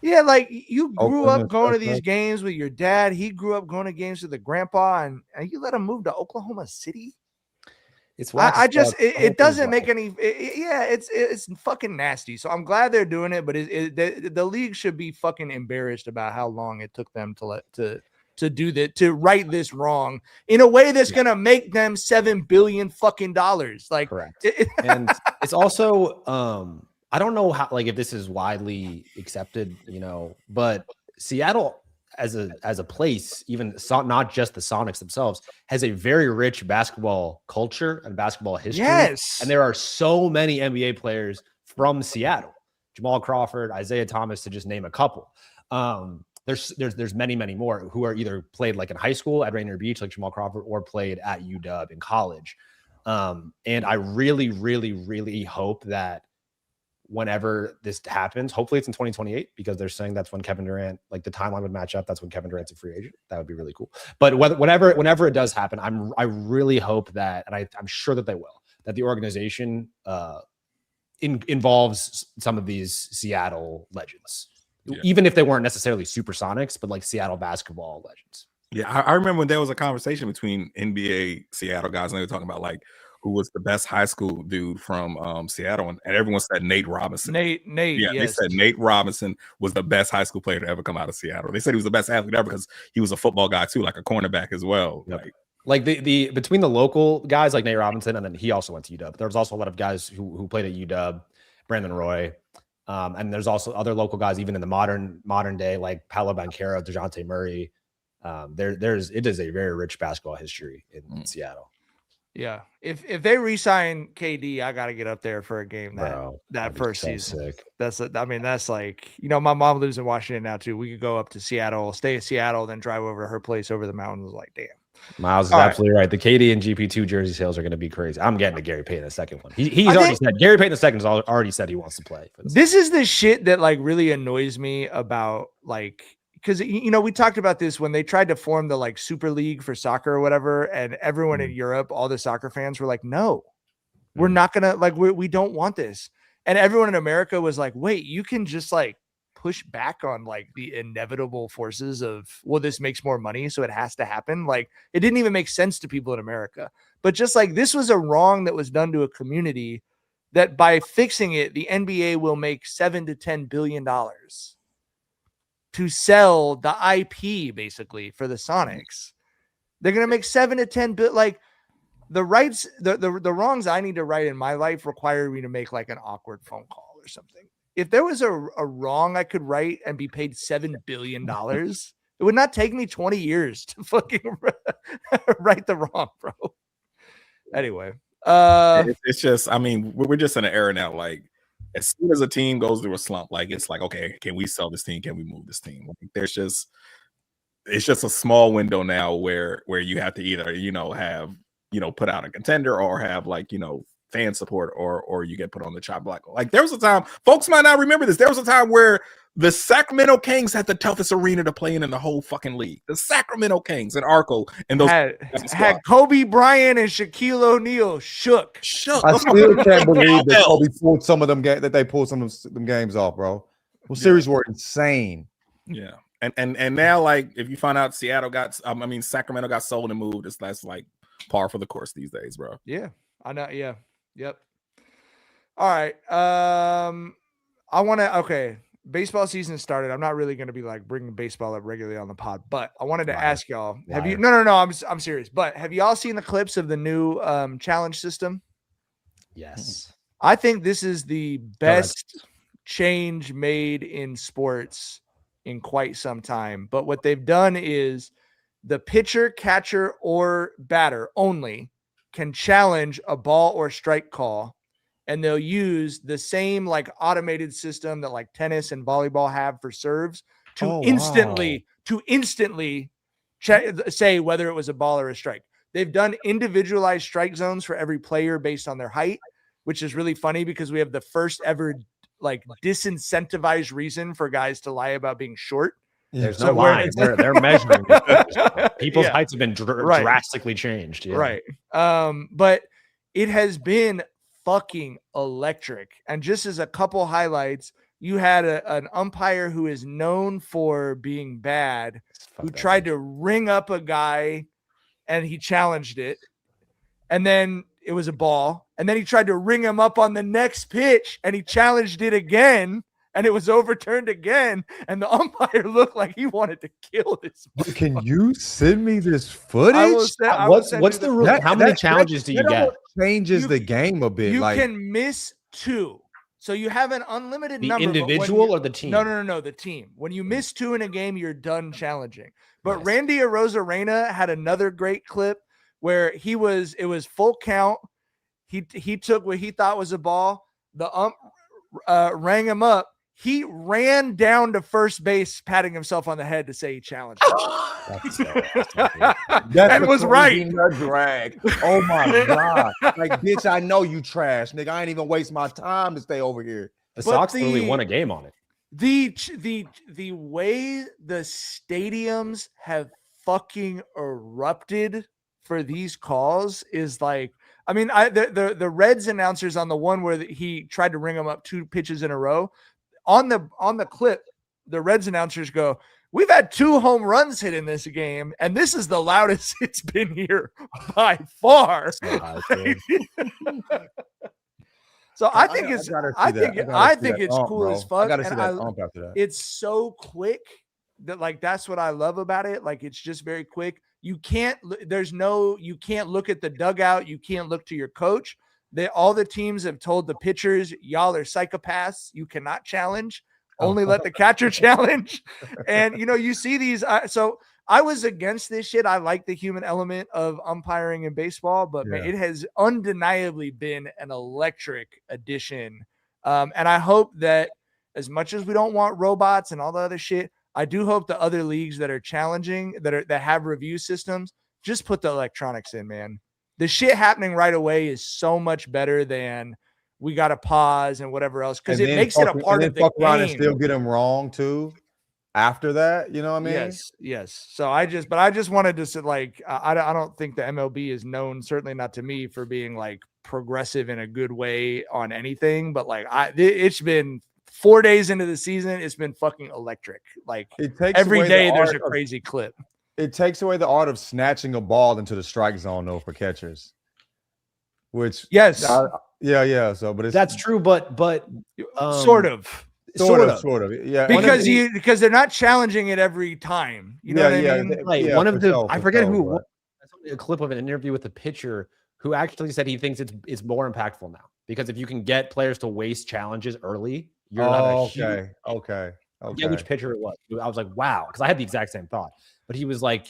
yeah, like you grew up going to these games with your dad. He grew up going to games with the grandpa, and you let him move to Oklahoma City. It's it doesn't make any. It's fucking nasty. So I'm glad they're doing it, but the league should be fucking embarrassed about how long it took them to do that, to right this wrong in a way that's gonna make them $7 billion fucking dollars. Like, correct. And it's also I don't know how, like, if this is widely accepted, but Seattle as a place, even not just the Sonics themselves, has a very rich basketball culture and basketball history. Yes. And there are so many NBA players from Seattle. Jamal Crawford, Isaiah Thomas, to just name a couple. There's many, many more who are either played like in high school at Rainier Beach, like Jamal Crawford, or played at UW in college. And I really, really, really hope that whenever this happens, hopefully it's in 2028, because they're saying that's when Kevin Durant, like the timeline would match up. That's when Kevin Durant's a free agent. That would be really cool. But whenever it does happen, I really hope that, and I'm sure that they will, that the organization involves some of these Seattle legends, even if they weren't necessarily Supersonics, but like Seattle basketball legends. Yeah, I remember when there was a conversation between NBA Seattle guys, and they were talking about like who was the best high school dude from Seattle, and everyone said Nate Robinson. Nate, yeah, yes. They said Nate Robinson was the best high school player to ever come out of Seattle. They said he was the best athlete ever because he was a football guy too, like a cornerback as well. Yep. Like the between the local guys like Nate Robinson, and then he also went to UW. There was also a lot of guys who played at UW, Brandon Roy, and there's also other local guys even in the modern day like Paolo Banchero, DeJounte Murray. It is a very rich basketball history in Seattle. Yeah, if they re-sign KD, I gotta get up there for a game that first season. Sick. That's like, my mom lives in Washington now too. We could go up to Seattle, stay in Seattle, then drive over to her place over the mountains. Like, damn. Miles is absolutely right. The KD and GP2 jersey sales are going to be crazy. I'm getting to Gary Payton the second one. He's already said Gary Payton the second has already said he wants to play. This is the shit that like really annoys me about like. Because, we talked about this when they tried to form the like super league for soccer or whatever. And everyone in Europe, all the soccer fans were like, no, we're not going to like, we don't want this. And everyone in America was like, wait, you can just like push back on like the inevitable forces of, well, this makes more money, so it has to happen. Like, it didn't even make sense to people in America. But just like this was a wrong that was done to a community that by fixing it, the NBA will make $7 to $10 billion. To sell the IP basically for the Sonics. They're going to make 7 to 10 billion. Like the rights, the wrongs I need to right in my life require me to make like an awkward phone call or something. If there was a wrong I could write and be paid $7 billion, it would not take me 20 years to fucking right the wrong, bro. Anyway, it's just, I mean, we're just in an era now, like, as soon as a team goes through a slump, like it's like, okay, can we sell this team? Can we move this team? Like, it's just a small window now where you have to either, have, put out a contender or have like, fan support or you get put on the chop block. Like there was a time, folks might not remember this. There was a time where the Sacramento Kings had the toughest arena to play in the whole fucking league. The Sacramento Kings and Arco and those had Kobe Bryant and Shaquille O'Neal shook. I still can't believe that Kobe pulled some of them that they pulled some of them games off, bro. Well, series were insane. Yeah, and now like if you find out Sacramento got sold and moved, that's like par for the course these days, bro. Yeah, I know. Yeah, yep. All right. Okay. Baseball season started. I'm not really going to be like bringing baseball up regularly on the pod, but I wanted to ask y'all, have you, no, I'm serious, but have y'all seen the clips of the new challenge system? Yes. I think this is the best change made in sports in quite some time. But what they've done is the pitcher, catcher, or batter only can challenge a ball or strike call. And they'll use the same like automated system that like tennis and volleyball have for serves to instantly say whether it was a ball or a strike. They've done individualized strike zones for every player based on their height, which is really funny because we have the first ever like disincentivized reason for guys to lie about being short. There's no line. They're measuring. People's heights have been drastically changed. Yeah. Right. But it has been fucking electric. And just as a couple highlights, you had an umpire who is known for being bad, who tried to ring up a guy and he challenged it. And then it was a ball, and then he tried to ring him up on the next pitch, and he challenged it again, and it was overturned again, and the umpire looked like he wanted to kill this. Can you send me this footage? What's the rule? How many challenges do you get? Changes the game a bit. You can miss 2. So you have an unlimited number. The individual or the team? No, the team. When you miss 2 in a game, you're done challenging. But Randy Arozarena had another great clip where it was full count. He took what he thought was a ball. The ump rang him up. He ran down to first base, patting himself on the head to say he challenged him. That was right. Drag. Oh my God. Like, bitch, I know you trash, nigga. I ain't even waste my time to stay over here. The Sox literally won a game on it. The way the stadiums have fucking erupted for these calls is like, I mean, the Reds announcers on the one where he tried to ring him up 2 pitches in a row. On the clip, the Reds announcers go, "We've had 2 home runs hit in this game, and this is the loudest it's been here by far." So I think it's cool as fuck. I gotta see that ump after that. It's so quick that that's what I love about it. Like, it's just very quick. You can't look at the dugout. You can't look to your coach. All the teams have told the pitchers, y'all are psychopaths. You cannot challenge. Only let the catcher challenge. And, you see these. So I was against this shit. I like the human element of umpiring in baseball, but man, it has undeniably been an electric addition. And I hope that as much as we don't want robots and all the other shit, I do hope the other leagues that are challenging, that have review systems, just put the electronics in, man. The shit happening right away is so much better than we got to pause and whatever else, because it makes it a part of the game. Around and still get them wrong too. After that, you know what I mean? Yes. So I just wanted to say, like, I don't think the MLB is known, certainly not to me, for being like progressive in a good way on anything. But like, it's been 4 days into the season, it's been fucking electric. Like, every day there's a crazy clip. It takes away the art of snatching a ball into the strike zone, though, for catchers. Which yes, So, but that's true, but sort of, yeah. Because they're not challenging it every time. You know what I mean? Like I forget who it was. I saw a clip of an interview with the pitcher who actually said he thinks it's more impactful now, because if you can get players to waste challenges early, you're not okay. Yeah, which pitcher it was. I was like, wow, because I had the exact same thought. But he was like,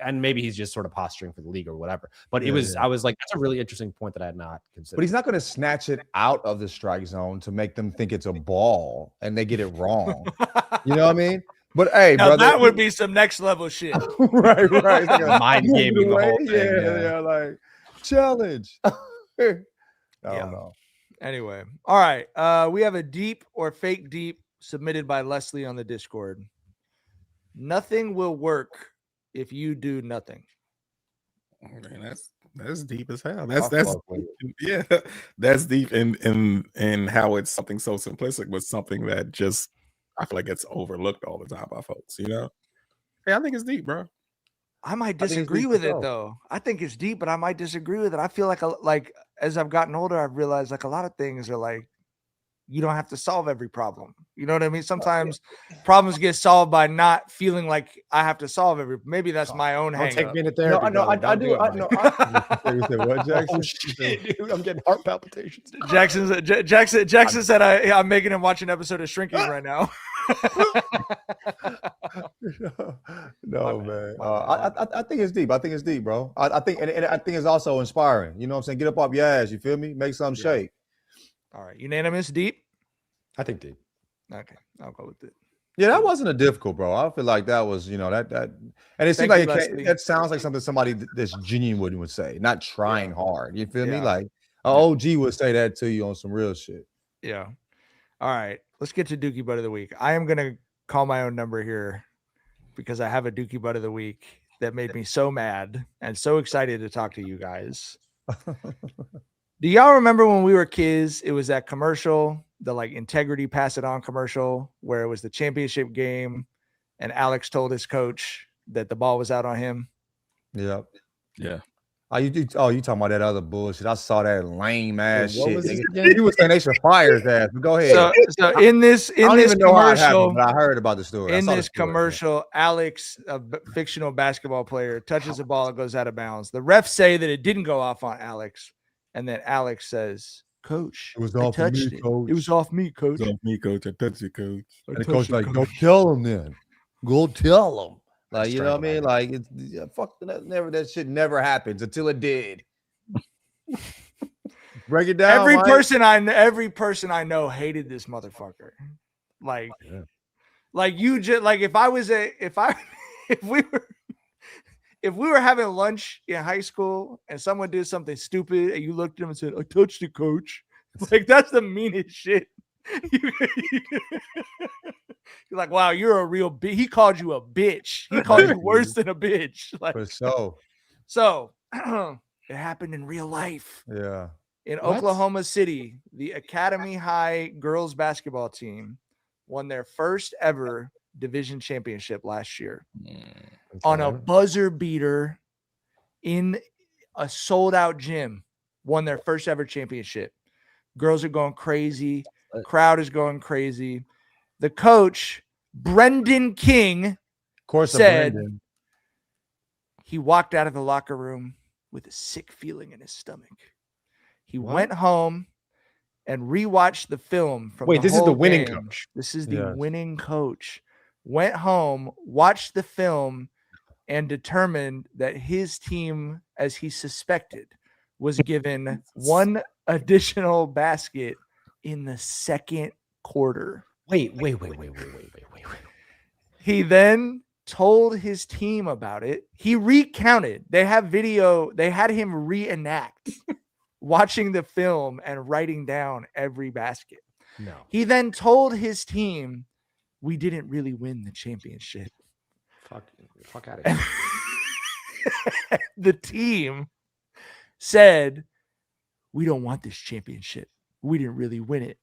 and maybe he's just sort of posturing for the league or whatever. But I was like, that's a really interesting point that I had not considered. But he's not going to snatch it out of the strike zone to make them think it's a ball and they get it wrong. You know what I mean? But hey, now, brother, that would be some next level shit. right. It's like mind gaming the whole thing. Yeah, like challenge. I don't know. Anyway, all right. We have a deep or fake deep submitted by Leslie on the Discord. Nothing will work if you do nothing. Man, that's deep as hell. That's deep in how it's something so simplistic, but something that just I feel like gets overlooked all the time by folks. Yeah, I think it's deep, bro. I might disagree with it though. I think it's deep, but I might disagree with it. I feel like as I've gotten older, I've realized like a lot of things are like, you don't have to solve every problem. You know what I mean? Sometimes problems get solved by not feeling like I have to solve every. Maybe that's my own hang up. Take me into therapy. No, I do. What, Jackson? Oh shit, dude, I'm getting heart palpitations. Jackson said I'm making him watch an episode of Shrinking right now. No, man. I think it's deep. I think it's deep, bro. I think it's also inspiring. You know what I'm saying? Get up off your ass. You feel me? Make something shake. All right, unanimous deep. I think deep. Okay, I'll go with it. Yeah, that wasn't a difficult, bro. I feel like that was, that, and it seems like that sounds like something somebody that's genuine would say, not trying hard. You feel me? Like an OG would say that to you on some real shit. Yeah. All right, let's get to Dookie Butt of the Week. I am gonna call my own number here because I have a Dookie Butt of the Week that made me so mad and so excited to talk to you guys. Do y'all remember when we were kids, it was that commercial, the like integrity pass it on commercial where it was the championship game and Alex told his coach that the ball was out on him? Yep. Yeah. Oh, you talking about that other bullshit? I saw that lame ass What shit. was this Nigga. again? He was saying they should fire his ass. But go ahead. So in this I don't even know how it happened, commercial, but I heard about the story. I in saw the this story, commercial, Alex, a fictional basketball player, touches the ball and goes out of bounds. The refs say that it didn't go off on Alex, and then Alex says, "Coach, It was I off of me, touched it. coach. It was off me, coach." So me, coach. I touched it, coach. I And the touched coach it, like, go coach. tell him then. Go tell him. Like, you know what I mean? Strangle Like, it's fuck that shit never happens until it did. Break it down. Every Mike. person I know hated this motherfucker. Like, Yeah. like you just like if we were having lunch in high school and someone did something stupid and you looked at him and said, "I touched it, coach." Like, that's the meanest shit. You're like, wow, you're a real bitch. He called you a bitch. He called you worse than a bitch. Like, For sure. so it happened in real life. Yeah. In What? Oklahoma City, the Academy High girls basketball team won their first ever division championship last year on a buzzer beater in a sold out gym. Won their first ever championship. Girls are going crazy. Crowd is going crazy. The coach, Brendan King, Of course, said Brandon. he walked out of the locker room with a sick feeling in his stomach. He What? went home and rewatched the film from Wait, the this is the whole winning game. coach. This is the Yes. winning coach. Went home, watched the film, and determined that his team, as he suspected, was given one additional basket in the second quarter. Wait. He then told his team about it. He recounted. They have video. They had him reenact watching the film and writing down every basket. No. He then told his team, "We didn't really win the championship." Fuck out of here. The team said, "We don't want this championship. We didn't really win it."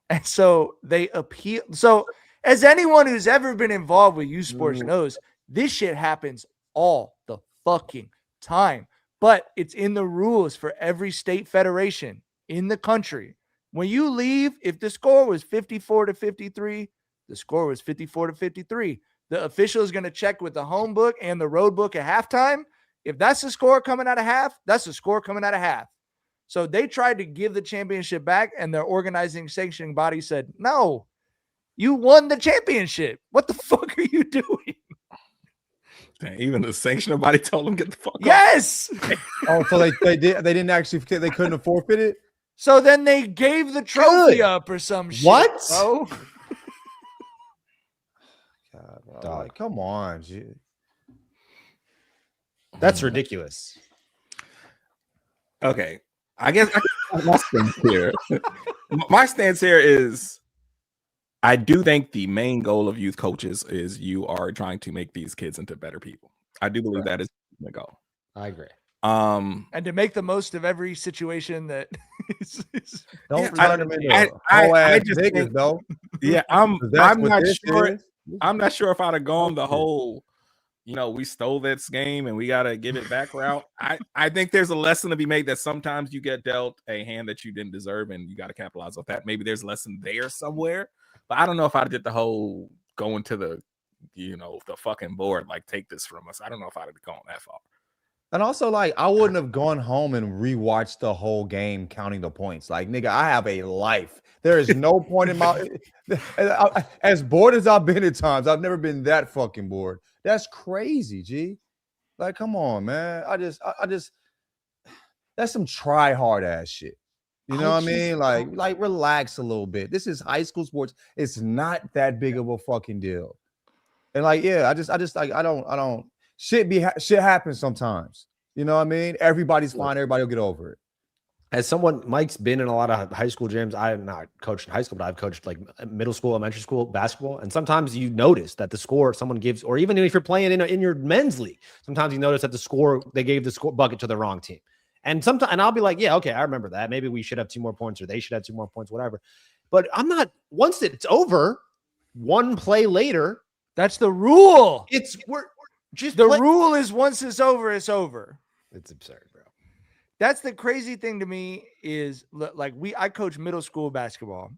And so they appealed. So, as anyone who's ever been involved with youth sports knows, this shit happens all the fucking time. But it's in the rules for every state federation in the country. When you leave, if the score was 54-53, the score was 54-53. The official is going to check with the home book and the road book at halftime. If that's the score coming out of half, that's the score coming out of half. So they tried to give the championship back, and their organizing sanctioning body said, "No, you won the championship. What the fuck are you doing?" Dang, even the sanctioner body told him get the fuck Yes. Oh, so they didn't actually, they couldn't have forfeited? So then they gave the trophy Good. up or some shit. What? bro. God, bro, Dog. like, come on, G. That's ridiculous. Okay, I guess my stance here. My stance here is, I do think the main goal of youth coaches is you are trying to make these kids into better people. I do believe that is the goal. I agree. And to make the most of every situation that is Don't Yeah, turn them into I whole-ass just niggas, think- though. Yeah, 'Cause that's I'm what not this sure. is. I'm not sure if I'd have gone the whole, we stole this game and we got to give it back route. I think there's a lesson to be made that sometimes you get dealt a hand that you didn't deserve and you got to capitalize on that. Maybe there's a lesson there somewhere, but I don't know if I did the whole going to the, the fucking board, like, take this from us. I don't know if I'd have gone that far. And also, like, I wouldn't have gone home and rewatched the whole game counting the points. Like, nigga, I have a life. There is no point in my as bored as I've been at times. I've never been that fucking bored. That's crazy, G. Like, come on, man. I just that's some try hard ass shit. You know what I mean? Like relax a little bit. This is high school sports. It's not that big of a fucking deal. And like, yeah, I just like I don't shit happens sometimes. You know what I mean? Everybody's fine. Everybody will get over it. As someone, Mike's been in a lot of high school gyms. I have not coached in high school, but I've coached like middle school, elementary school basketball. And sometimes you notice that the score someone gives, or even if you're playing in your men's league, sometimes you notice that they gave the score bucket to the wrong team. And sometimes, and I'll be like, yeah, okay, I remember that. Maybe we should have 2 more points, or they should have 2 more points, whatever. But I'm not. Once it's over, one play later, that's the rule. we're just the rule is once it's over, it's over. It's absurd, bro. That's the crazy thing to me is like I coach middle school basketball.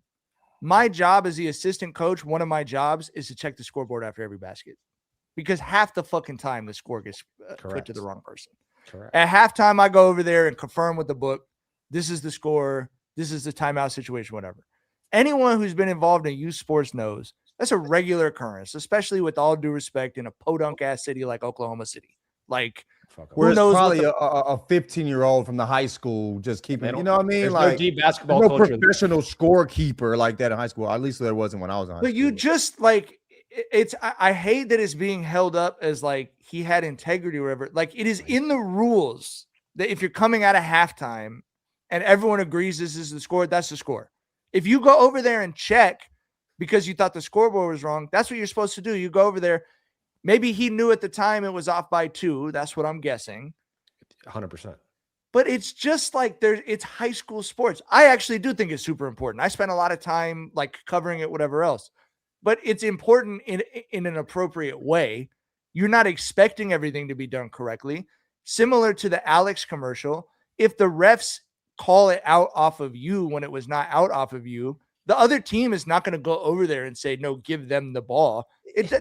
My job as the assistant coach, one of my jobs is to check the scoreboard after every basket because half the fucking time the score gets put to the wrong person. Correct. At halftime, I go over there and confirm with the book, this is the score, this is the timeout situation, whatever. Anyone who's been involved in youth sports knows that's a regular occurrence, especially with all due respect in a podunk ass city like Oklahoma City. Like, where it's probably a 15-year-old from the high school just keeping, you know what I mean? There's like no deep basketball no culture. Professional scorekeeper like that in high school. At least there wasn't when I was in high school. But you just like I hate that it's being held up as like he had integrity or whatever. Like it is in the rules that if you're coming out of halftime and everyone agrees this is the score, that's the score. If you go over there and check because you thought the scoreboard was wrong, that's what you're supposed to do. You go over there. Maybe he knew at the time it was off by 2. That's what I'm guessing. 100%. But it's just like it's high school sports. I actually do think it's super important. I spent a lot of time like covering it, whatever else. But it's important in an appropriate way. You're not expecting everything to be done correctly. Similar to the Alex commercial, if the refs call it out off of you when it was not out off of you, the other team is not going to go over there and say, no, give them the ball.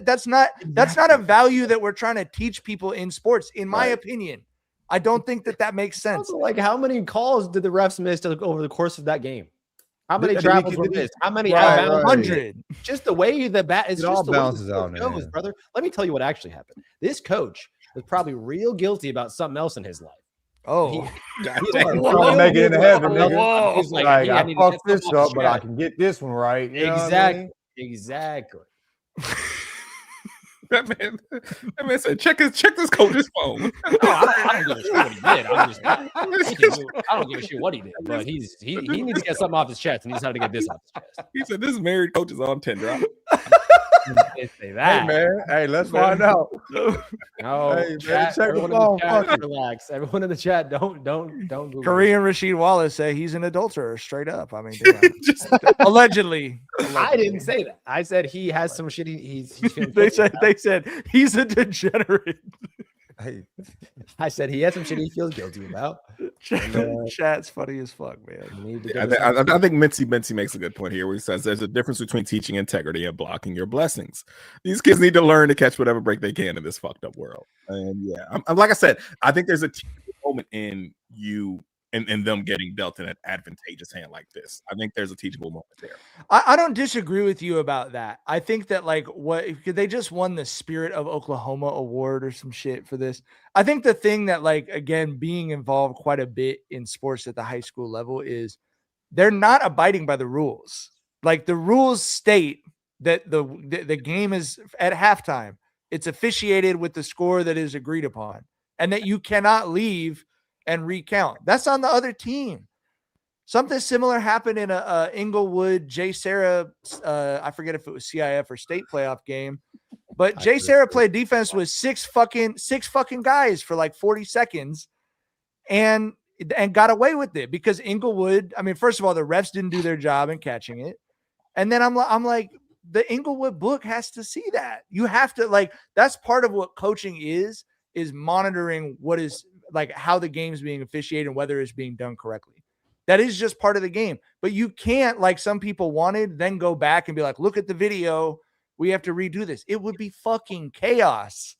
That's not a value that we're trying to teach people in sports, in my opinion. I don't think that makes sense. Also, like, how many calls did the refs miss over the course of that game? How many travels were missed? How many out of bounds? 100. Just the way the bat is just the bounces way out, goes, brother. Let me tell you what actually happened. This coach was probably real guilty about something else in his life. Oh, I'll make it in heaven. Whoa. He's like, I fucked this up, but I can get this one right. You know what I mean? Exactly. That man said, check this coach's phone. No, I don't give a shit what he did. I don't give a shit what he did, but he needs to get something off his chest, and he's had to get this off his chest. He said, this married coach is on Tinder. Say that. Hey, man. Hey, let's find out. No, hey, chat, man, everyone in the chat, relax. Everyone in the chat, don't Google Korean Rasheed Wallace say he's an adulterer, straight up. I mean, allegedly. I didn't say that. I said he has some shit. He's they said he's a degenerate. Hey. I said he has some shit he feels guilty about. Chat's funny as fuck, man. I think Mincy makes a good point here where he says there's a difference between teaching integrity and blocking your blessings. These kids need to learn to catch whatever break they can in this fucked up world. And yeah, I'm like I said, I think there's a moment in you and them getting dealt in an advantageous hand like this. I think there's a teachable moment there. I don't disagree with you about that. I think that like they just won the Spirit of Oklahoma award or some shit for this. I think the thing that like, again, being involved quite a bit in sports at the high school level is they're not abiding by the rules. Like the rules state that the game is at halftime. It's officiated with the score that is agreed upon and that you cannot leave and recount. That's on the other team. Something similar happened in a Inglewood Jay Sarah. I forget if it was CIF or state playoff game, but Jay Sarah played defense with six fucking guys for like 40 seconds, and got away with it because Inglewood. I mean, first of all, the refs didn't do their job in catching it, and then I'm like, the Inglewood book has to see that. You have to like. That's part of what coaching is monitoring what is. Like how the game's being officiated and whether it's being done correctly. That is just part of the game. But you can't, like some people wanted, then go back and be like, look at the video. We have to redo this. It would be fucking chaos.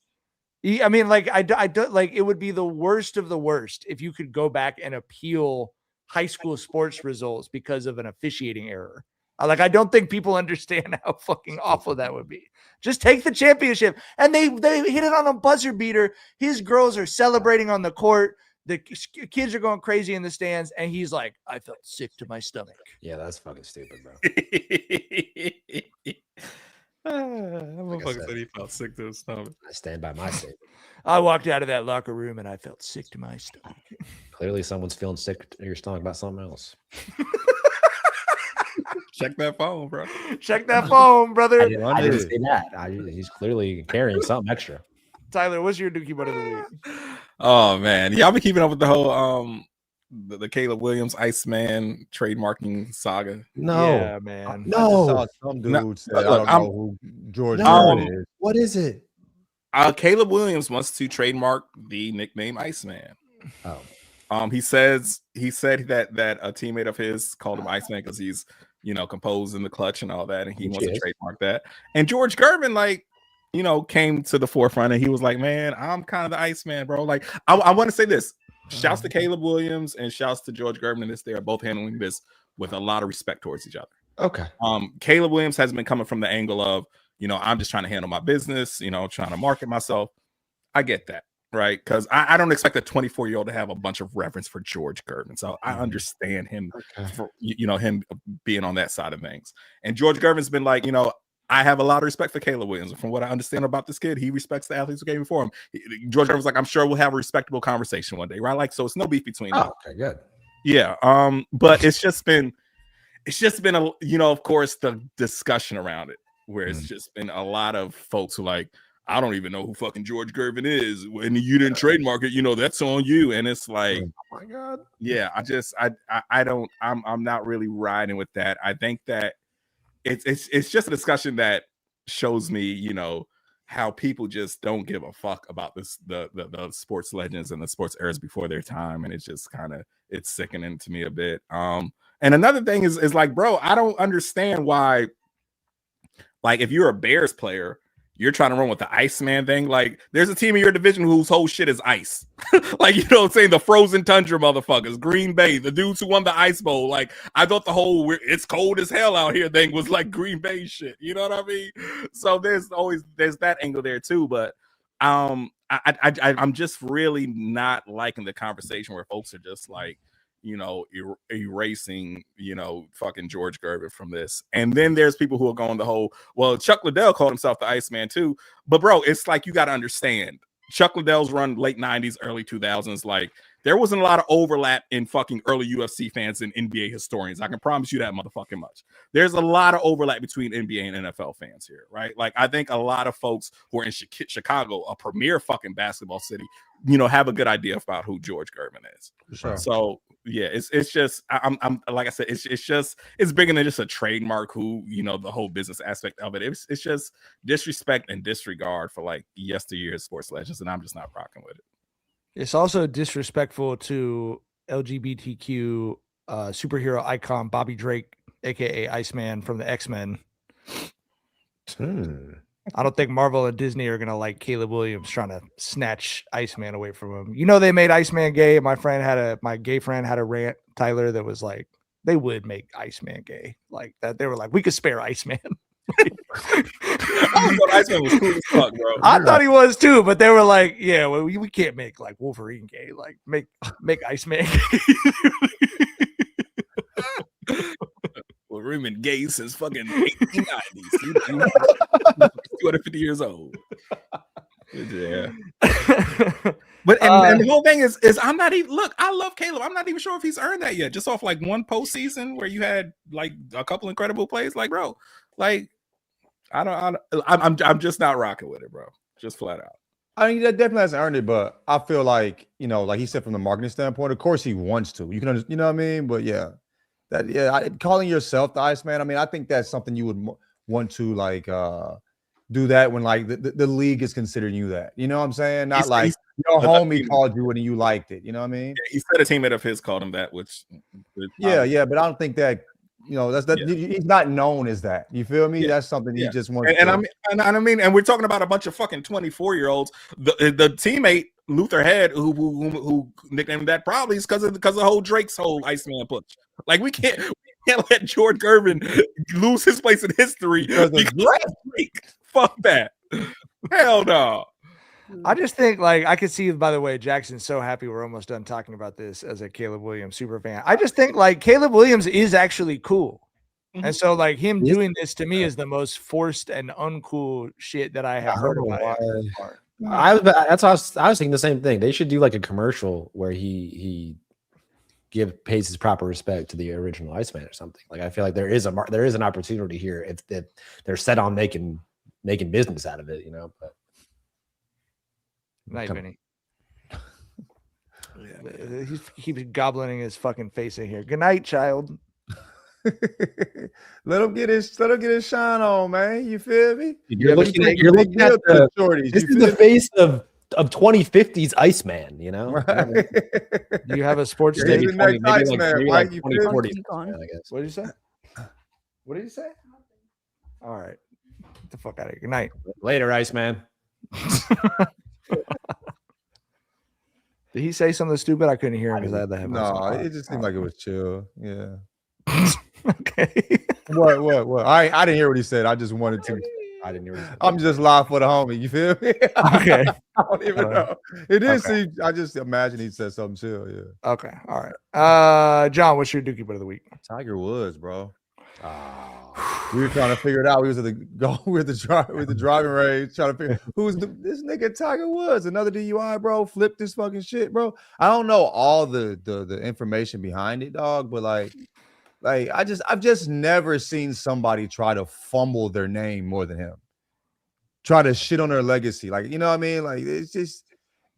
I mean, like, I don't like it would be the worst of the worst if you could go back and appeal high school sports results because of an officiating error. I don't think people understand how fucking awful that would be. Just take the championship. And they hit it on a buzzer beater. His girls are celebrating on the court. The kids are going crazy in the stands. And he's like, I felt sick to my stomach. Yeah, that's fucking stupid, bro. Motherfucker said he felt sick to his stomach. I stand by my statement. I walked out of that locker room and I felt sick to my stomach. Clearly someone's feeling sick to your stomach about something else. Check that phone, bro. Check that phone, brother. I didn't say that. He's clearly carrying something extra. Tyler, what's your Dookie butt of the week? Oh man, y'all been keeping up with the whole the Caleb Williams Iceman trademarking saga? No, yeah, man. No, I saw some dude said, I don't know who George is. What is it? Caleb Williams wants to trademark the nickname Iceman. Oh. He said that a teammate of his called him Iceman because he's, composed in the clutch and all that, and he wants to trademark that. And George Gervin, came to the forefront, and he was like, "Man, I'm kind of the Iceman, bro." Like, I want to say this: shouts to Caleb Williams and shouts to George Gervin. And they are both handling this with a lot of respect towards each other. Okay. Caleb Williams has been coming from the angle of, I'm just trying to handle my business, trying to market myself. I get that. Right, because I don't expect a 24-year-old to have a bunch of reverence for George Gervin, so I understand him for him being on that side of things. And George Gervin's been like, I have a lot of respect for Caleb Williams. From what I understand about this kid, he respects the athletes who came before him. George Gervin's like, I'm sure we'll have a respectable conversation one day, right? Like, so it's no beef between them. Okay, good. Yeah, but it's just been a, of course, the discussion around it, where it's just been a lot of folks who like, I don't even know who fucking George Gervin is. When you didn't trademark it, that's on you. And it's like, oh my God. Yeah, I'm not really riding with that. I think that it's just a discussion that shows me, how people just don't give a fuck about this, the sports legends and the sports eras before their time. And it's just it's sickening to me a bit. And another thing is like, bro, I don't understand why, like, if you're a Bears player, you're trying to run with the Iceman thing. Like, there's a team in your division whose whole shit is ice. Like, what I'm saying? The frozen tundra motherfuckers, Green Bay, the dudes who won the Ice Bowl. Like, I thought the whole it's cold as hell out here thing was like Green Bay shit. You know what I mean? So there's that angle there too. But I'm just really not liking the conversation where folks are just like, erasing, fucking George Gervin from this. And then there's people who are going the whole, well, Chuck Liddell called himself the Iceman too. But bro, it's like, you got to understand, Chuck Liddell's run late 90s, early 2000s. Like, there wasn't a lot of overlap in fucking early UFC fans and NBA historians. I can promise you that motherfucking much. There's a lot of overlap between NBA and NFL fans here, right? Like, I think a lot of folks who are in Chicago, a premier fucking basketball city, have a good idea about who George Gervin is. Sure. So yeah, it's just, I'm like I said, it's bigger than just a trademark. Who, the whole business aspect of it. It's just disrespect and disregard for like yesteryear's sports legends, and I'm just not rocking with it. It's also disrespectful to LGBTQ superhero icon Bobby Drake, aka Iceman from the X-Men. I don't think Marvel and Disney are gonna like Caleb Williams trying to snatch Iceman away from him. They made Iceman gay. My gay friend had a rant, Tyler, that was like, they would make Iceman gay. Like that, they were like, we could spare Iceman. I thought Iceman was cool as fuck, bro. I thought he was too, but they were like, yeah, well, we can't make like Wolverine gay. Like make Iceman gay. Wolverine been gay since fucking 1890s. 250 years old. Yeah. But and the whole thing is I'm not even, look, I love Caleb. I'm not even sure if he's earned that yet. Just off like one postseason where you had like a couple incredible plays. Like, bro, like I'm just not rocking with it, bro. Just flat out. I mean, that definitely hasn't earned it, but I feel like, like he said, from the marketing standpoint, of course he wants to. You can, you know what I mean? But yeah, calling yourself the Iceman, I mean, I think that's something you would want to like do that when like the league is considering you that. You know what I'm saying? Not like your homie called you and you liked it. You know what I mean? Yeah, he said a teammate of his called him that, which yeah, but I don't think that. He's not known as that. You feel me? That's something he just wants. And we're talking about a bunch of fucking 24-year-olds. The teammate Luther Head, who nicknamed that, probably is because of the whole Drake's whole Iceman push. Like, we can't let George Gervin lose his place in history because Drake. Fuck that. Hell no. I just think, like, I could see, by the way, Jackson's so happy we're almost done talking about this as a Caleb Williams super fan. I just think, like, Caleb Williams is actually cool. Mm-hmm. And so, like, him doing this to me is the most forced and uncool shit that I have heard about. I was thinking the same thing. They should do like a commercial where he pays his proper respect to the original Iceman or something. Like, I feel like there is an opportunity here if they're set on making business out of it, but. Night, Vinny. He keeps gobbling his fucking face in here. Good night, child. Let him get his shine on, man. You feel me? You're looking at the shorties. This is the face of 2050's Iceman, you know? Right. Do you have a sports Yeah, take? he's the next Iceman, maybe Mike, like you feel me? 2040, I guess. What did you say? What did you say? All right. Get the fuck out of here. Good night. Later, Iceman. Did he say something stupid? I couldn't hear him because I had the headphones No, on. it just seemed like it was chill. Yeah. Okay. What? I didn't hear what he said. I just wanted to. I didn't hear. I'm just live for the homie. You feel me? Okay. I don't even know. It did Okay. seem. I just imagine he said something chill. Yeah. Okay. All right. John, what's your Dookie bet of the week? Tiger Woods, bro. We were trying to figure it out. We was at the driving range trying to figure who's this nigga Tiger Woods. Another DUI, bro. Flip this fucking shit, bro. I don't know all the information behind it, dog, but like I've just never seen somebody try to fumble their name more than him. Try to shit on their legacy, like, you know what I mean? Like, it's just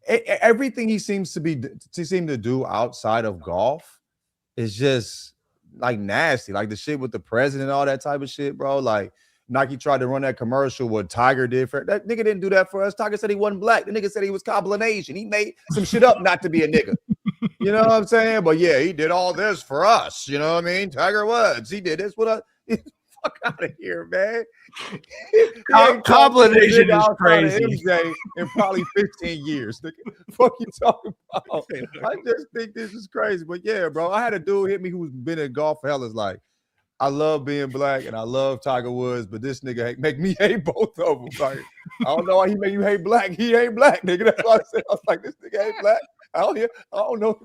everything he seems to do outside of golf is just like nasty, like the shit with the president, all that type of shit, bro. Like Nike tried to run that commercial, what Tiger did for that nigga didn't do that for us. Tiger said he wasn't black. The nigga said he was combination. He made some shit up not to be a nigga. You know what I'm saying? But yeah, he did all this for us. You know what I mean? Tiger Woods, he did this with us. Fuck out of here, man. Combination is crazy. MJ in probably 15 years. Fuck you talking about? I just think this is crazy. But yeah, bro, I had a dude hit me who's been in golf for hell. Is like, I love being black and I love Tiger Woods, but this nigga make me hate both of them. Like, I don't know why he make you hate black. He ain't black, nigga. That's why I said. I was like, this nigga ain't black. I don't know.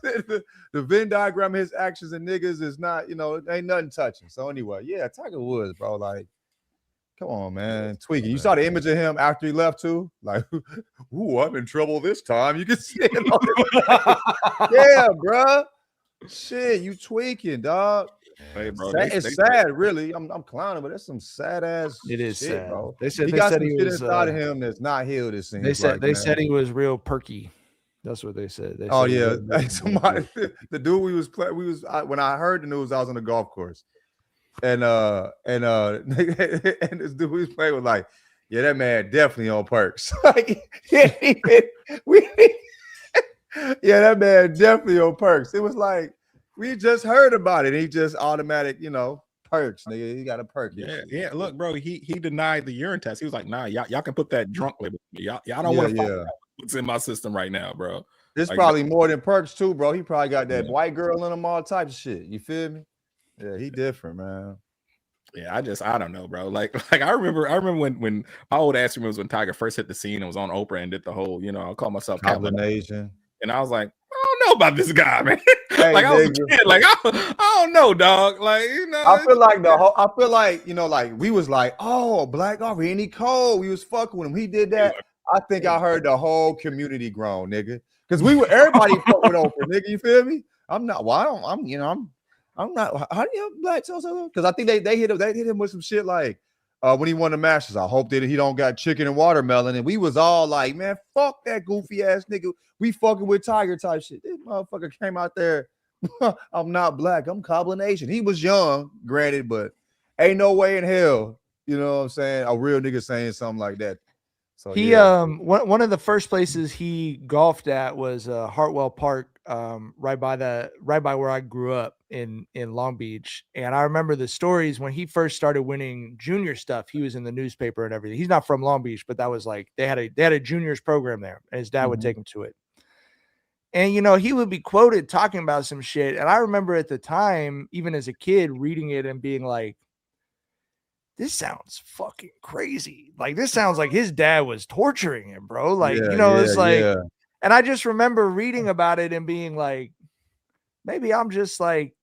The Venn diagram of his actions and niggas is not, ain't nothing touching. So anyway, yeah, Tiger Woods, bro. Like, come on, man. Tweaking. You saw the image of him after he left too? Like, ooh, I'm in trouble this time. You can see it on yeah, bro. Shit, you tweaking, dog. Hey, bro, It's sad, really. I'm clowning, but that's some sad ass. It is shit, sad, bro. They said he got some he shit was inside of him that's not healed. It seems. They said he was real perky. That's what they said. Oh yeah, somebody, the dude we was playing. When I heard the news, I was on the golf course, and this dude we was playing was like, yeah, that man definitely on perks. Like, yeah, that man definitely on perks. It was like we just heard about it. He just automatic, perks, nigga. He got a perk. Yeah. Look, bro, he denied the urine test. He was like, nah, y'all can put that drunk label. Y'all don't want to find out what's in my system right now, bro. It's like, probably more than perks too, bro. He probably got that white girl in him, all types of shit. You feel me? Yeah, he different, man. Yeah, I don't know, bro. Like I remember when my old ass was when Tiger first hit the scene and was on Oprah and did the whole, I call myself combination. And I was like, I don't know about this guy, man. Hey, like I was a kid, like I don't know, dog. Like, I feel like like we was like, oh, Black Offer, ain't he cold? We was fucking with him. He did that. I think I heard the whole community groan, nigga. Because everybody fuck with Oprah, nigga. You feel me? I'm not. Well, I'm not. How do you Black so? Because I think they hit him with some shit like when he won the Masters. I hope that he don't got chicken and watermelon. And we was all like, man, fuck that goofy ass nigga. We fucking with Tiger type shit. This motherfucker came out there. I'm not black. I'm combination. He was young, granted, but ain't no way in hell. You know what I'm saying? A real nigga saying something like that. So he one of the first places he golfed at was Hartwell Park, right by where I grew up in Long Beach. And I remember the stories when he first started winning junior stuff. He was in the newspaper and everything. He's not from Long Beach, but that was like they had a juniors program there, and his dad would take him to it. And he would be quoted talking about some shit. And I remember at the time, even as a kid, reading it and being like, this sounds fucking crazy. Like, this sounds like his dad was torturing him, bro. Like, it's like, and I just remember reading about it and being like, maybe I'm just like,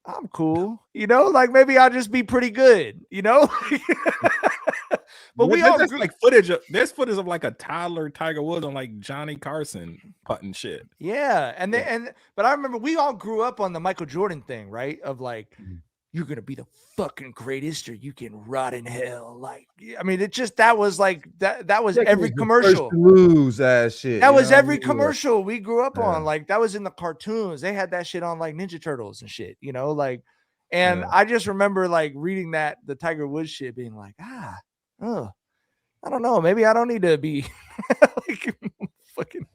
I'm cool, like maybe I'll just be pretty good, But we all like there's footage of like a toddler Tiger Woods on like Johnny Carson putting shit. Yeah. But I remember we all grew up on the Michael Jordan thing, right? Of like, you're going to be the fucking greatest or you can rot in hell. Like, I mean, that was like, that was every commercial. Lose ass shit. That was every commercial we grew up on. Like, that was in the cartoons. They had that shit on like Ninja Turtles and shit, like, and I just remember like reading the Tiger Woods shit being like, I don't know. Maybe I don't need to be Like fucking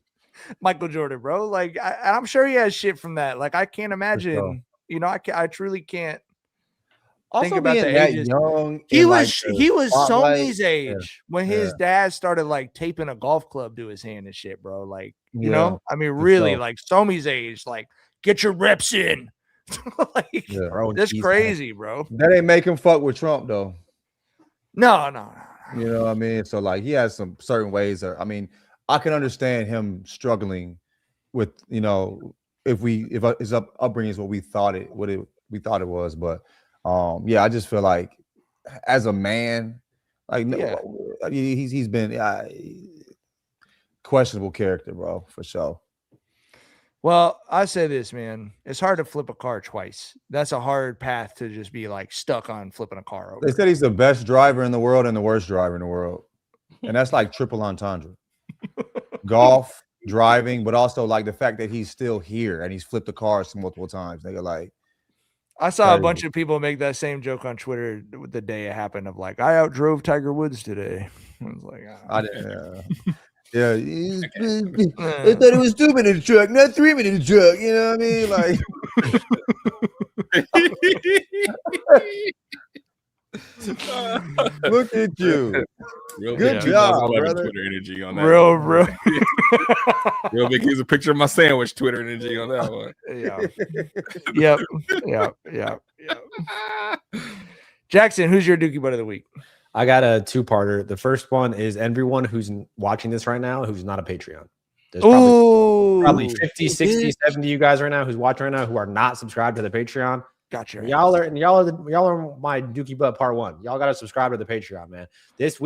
Michael Jordan, bro. Like I'm sure he has shit from that. Like I can't imagine. You know, I truly can't think Also about being the that ages. young, He in, was like, the he was spotlight. Somi's age when his Yeah. dad started like taping a golf club to his hand and shit, bro. Like, you Yeah, know, I mean, for really, sure. like Somi's age, like get your reps in. Like, Yeah. Bro, that's he's- crazy, bro. That ain't make him fuck with Trump though. No. You know what I mean? So like he has some certain ways I mean, I can understand him struggling with, you know, if his upbringing is what we thought it was. But yeah, I just feel like as a man, like Yeah. he's been questionable character, bro, for sure. Well, I say this, man. It's hard to flip a car twice. That's a hard path to just be like stuck on flipping a car over. They said he's the best driver in the world and the worst driver in the world. And that's like triple entendre. Golf, driving, but also like the fact that he's still here and he's flipped the cars multiple times. They're like, I saw a crazy. bunch of people make that same joke on Twitter the day it happened of like, I outdrove Tiger Woods today. I was like, I didn't. Yeah, I thought it was 2 minute truck, not 3 minute truck. You know what I mean? Like, look at you. Real Good big job, 2011 brother. Twitter energy on that. real. Real big. Here's a picture of my sandwich. Twitter energy on that one. Yep. Jackson, who's your Dookie butt of the week? I got a two-parter. The first one is everyone who's watching this right now who's not a Patreon. There's probably 50, 60, 70 you guys right now who's watching right now who are not subscribed to the Patreon. Gotcha. Y'all are my Dookie butt part one. Y'all got to subscribe to the Patreon, man. This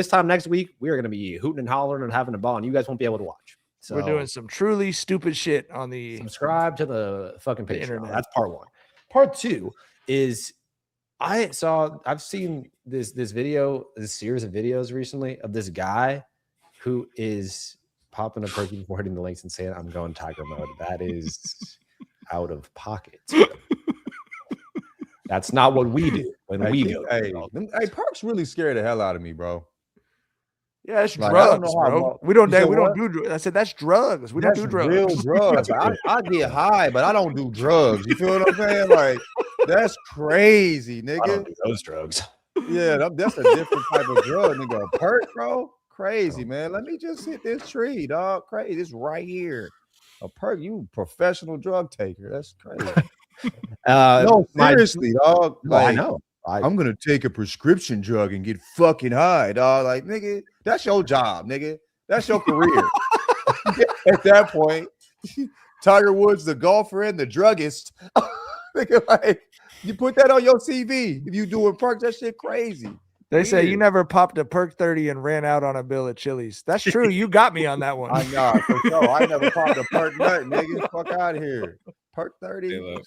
time next week, we are going to be hooting and hollering and having a ball, and you guys won't be able to watch. So We're doing some truly stupid shit on the subscribe to the fucking Patreon. internet. That's part one. Part two is I've seen this video, this series of videos recently of this guy who is popping a perky before hitting the links and saying, "I'm going tiger mode." That is out of pocket. That's not what we do when we go. Hey, Perk's really scared the hell out of me, bro. Yeah, that's Like, I don't drugs, know how bro. much- We don't You said we don't what? do drugs. I said that's drugs. We don't do drugs. Real drugs. I get high, but I don't do drugs. You feel what I'm saying? Like, that's crazy, I don't nigga. do those drugs. Yeah, that's a different type of drug, nigga. A perk, bro. Crazy, man. Let me just hit this tree, dog. Crazy. This right here. A perk, you professional drug taker. That's crazy. No, seriously, dog. No, I Like, know. I'm gonna take a prescription drug and get fucking high, dog. Like, nigga, that's your job, nigga. That's your career. At that point, Tiger Woods, the golfer and the druggist. Nigga, like, you put that on your CV. If you doing perks, that shit crazy. They say you Weird. never popped a perk 30 and ran out on a bill at Chili's. That's true. You got me on that one. I know, for sure. I never popped a perk nut, nigga. Fuck out of here. Perk 30. Hey, look,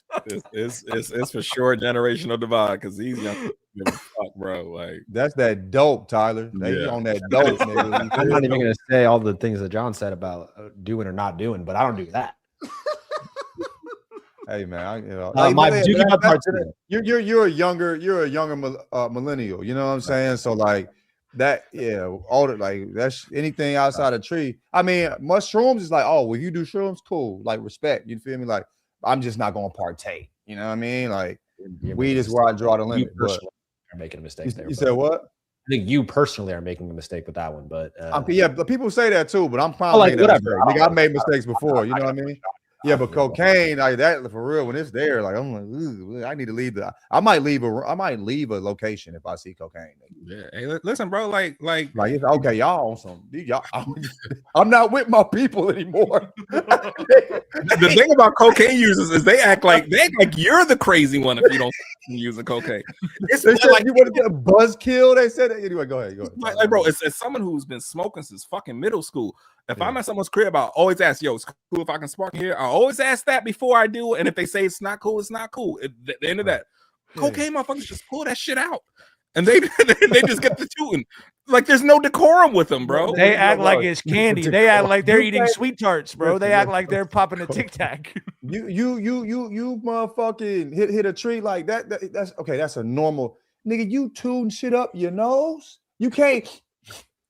it's for sure generational divide because these young people give a fuck, bro. Like, That's that dope, Tyler. They Yeah. on that dope, nigga. I'm not even going to say all the things that John said about doing or not doing, but I don't do that. Hey man, My Dookie butt part two. you're a younger millennial. You know what I'm saying? So like that, yeah, all the like that's anything outside a tree. I mean, mushrooms is like, oh, well, you do shrooms, cool, like respect. You feel me? Like I'm just not gonna partake. You know what I mean? Like weed is where I draw the You limit. But personally are making a mistake there. you but said what? I think you personally are making a mistake with that one, but Yeah, but people say that too, but I'm fine. like, making that whatever. mistake. Nigga, I've made mistakes before. You know what I mean? Yeah, but cocaine, like that for real. When it's there, like I'm like, ooh, I need to leave I might leave a location if I see cocaine. yeah. Hey, listen, bro. Like, Like it's okay, y'all on some. Y'all, I'm not with my people anymore. the thing about cocaine users is they act like you're the crazy one if you don't use the cocaine. It's They said like, you want to get a buzzkill. They said that. Anyway, go ahead. like, bro, it's someone who's been smoking since fucking middle school. If I'm at someone's crib, I always ask, yo, it's cool if I can spark here. I always ask that before I do it. And if they say it's not cool, it's not cool. At the end of that, cocaine motherfuckers just pull that shit out. And they just get the tooting. Like there's no decorum with them, bro. They act like it's candy. They act like they're eating sweet tarts, bro. They act like they're popping a Tic Tac. You motherfucking hit a tree like that. That's okay. That's a normal nigga. You tune shit up your nose. You can't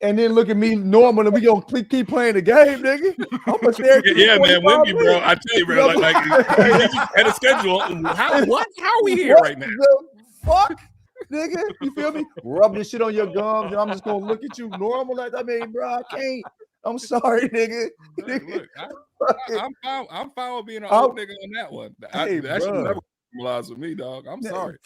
and then look at me normal, and we gonna keep playing the game, nigga. I'm gonna stare at you. Yeah, man, with me, bro. I tell you, bro. Like at a schedule. How are we here right now? The fuck, nigga. You feel me? Rub this shit on your gums, and I'm just gonna look at you normal. Like, I mean, bro, I can't. I'm sorry, nigga. Look, I'm fine with being an old nigga on that one. That should never normalize with me, dog. I'm sorry.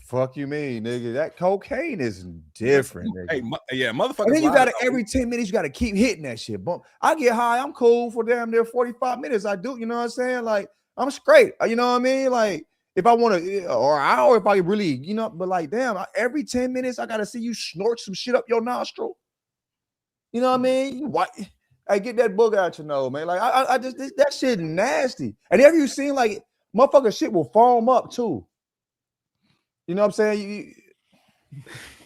Fuck you mean, nigga. That cocaine is different, nigga. Hey, yeah, motherfucker. And then you gotta every 10 minutes, you gotta keep hitting that shit. But I get high, I'm cool for damn near 45 minutes. I do, you know what I'm saying? Like, I'm straight. You know what I mean? Like, if I want to, or an hour, if I really, you know, but like, damn, every 10 minutes, I gotta see you snort some shit up your nostril. You know what I mean? What? Hey, get that book out your nose, man. Like, I just that shit nasty. And have you seen like motherfucker shit will foam up too? You know what I'm saying?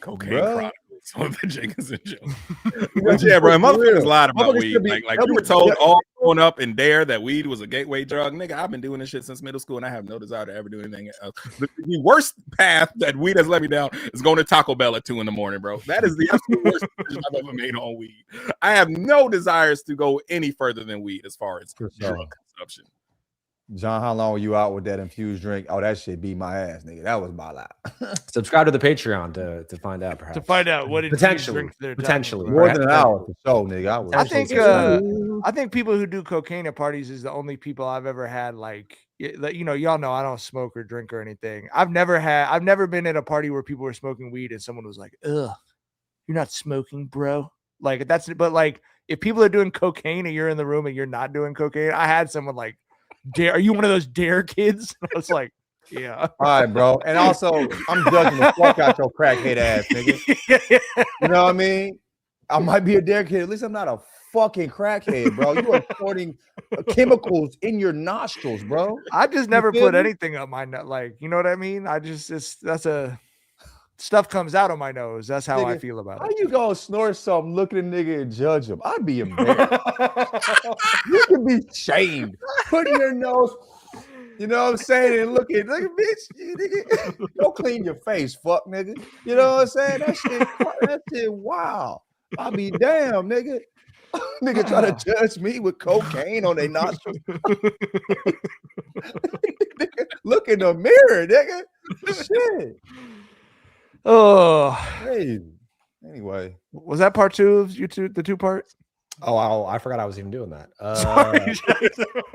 Cocaine Chronicles on the Jenkins and Jones. Yeah, bro. Motherfuckers lied about weed. Like we were told all growing up in Dare that weed was a gateway drug. Nigga, I've been doing this shit since middle school, and I have no desire to ever do anything else. The worst path that weed has let me down is going to Taco Bell at 2 a.m, bro. That is the absolute worst decision I've ever made on weed. I have no desires to go any further than weed as far as drug consumption. John, how long were you out with that infused drink? Oh, that shit beat my ass, nigga. That was my life. Subscribe to the Patreon to find out, perhaps. To find out what potentially more than an hour for sure, nigga. I think people who do cocaine at parties is the only people I've ever had. Like, you know, y'all know I don't smoke or drink or anything. I've never been at a party where people were smoking weed and someone was like, "Ugh, you're not smoking, bro." Like but like if people are doing cocaine and you're in the room and you're not doing cocaine, I had someone like, "Dare, are you one of those Dare kids?" I was like, yeah. All right, bro. And also, I'm judging the fuck out your crackhead ass, nigga. You know what I mean? I might be a Dare kid. At least I'm not a fucking crackhead, bro. You are putting chemicals in your nostrils, bro. I just never put anything up my nose. Like, you know what I mean? Stuff comes out of my nose. That's how I feel about it. How you gonna snort something, look at a nigga and judge him? I'd be embarrassed. You can be shamed. Put in your nose, you know what I'm saying? And look at bitch, nigga. Go clean your face, fuck nigga. You know what I'm saying? That shit wow. I'll be damn, nigga. Nigga try to judge me with cocaine on their nostrils. Look in the mirror, nigga. Shit. Oh, crazy. Anyway, was that part 2 of the 2 parts? Oh, I forgot I was even doing that. Sorry.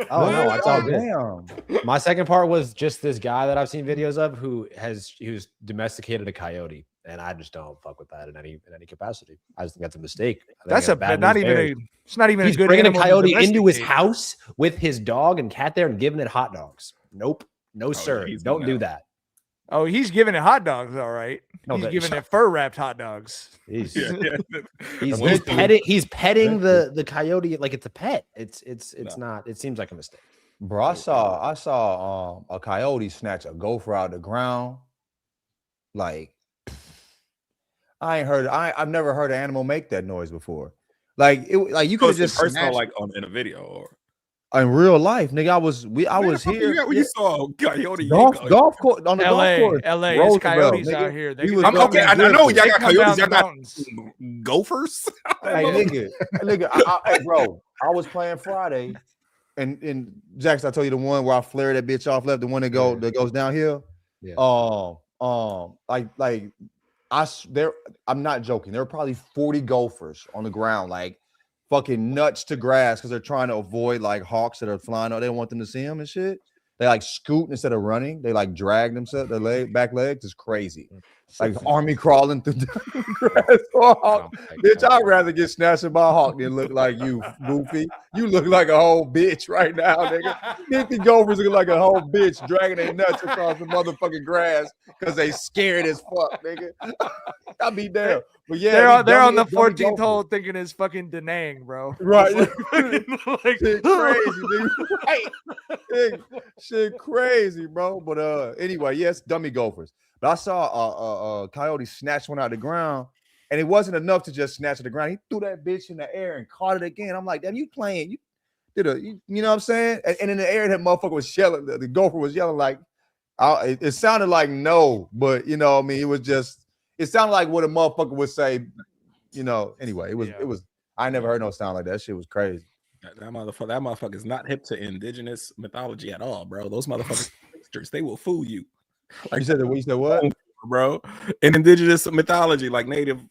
No, it's all good. My second part was just this guy that I've seen videos of who's domesticated a coyote, and I just don't fuck with that in any capacity. I just think that's a mistake. It's not even He's a good bringing a coyote into his house with his dog and cat there and giving it hot dogs. Nope, no sir, don't do that. Oh, he's giving it hot dogs, all right. He's giving it fur wrapped hot dogs. He's petting the coyote like it's a pet. It's not. It seems like a mistake. Bro, I saw a coyote snatch a gopher out of the ground. Like, I've never heard an animal make that noise before. Like you could have just personal, like in a video or in real life, nigga. I was here. You saw a coyote golf course on the golf course. LA, it's coyotes nigga. Out here. Okay, I know y'all got coyotes. Y'all got gophers. Hey, nigga, hey, bro. I was playing Friday, and Jackson, I told you the one where I flared that bitch off left, the one that goes downhill. Yeah. I'm not joking. There were probably 40 gophers on the ground, like fucking nuts to grass, because they're trying to avoid like hawks that are flying. They don't want them to see them and shit. They like scoot instead of running. They like drag themselves. Their back legs is crazy. Like army crawling through the grass. Oh, bitch, I'd rather get snatched by a hawk than look like you, Goofy. You look like a whole bitch right now, nigga. 50 gophers look like a whole bitch dragging their nuts across the motherfucking grass because they scared as fuck, nigga. I'll be damn. But yeah, they're on the 14th hole thinking it's fucking Da Nang, bro. Right. Like, shit crazy, dude. Right. Shit crazy, bro. But anyway, yes, dummy gophers. But I saw a coyote snatch one out of the ground, and it wasn't enough to just snatch it the ground. He threw that bitch in the air and caught it again. I'm like, damn, you playing? You know what I'm saying? And in the air, that motherfucker was yelling. The gopher was yelling like, it sounded like no, but you know what I mean? It sounded like what a motherfucker would say Anyway, it was. I never heard no sound like that. Shit was crazy. That motherfucker is not hip to indigenous mythology at all, bro. Those motherfuckers, they will fool you. Like you said what, bro? In indigenous mythology, like native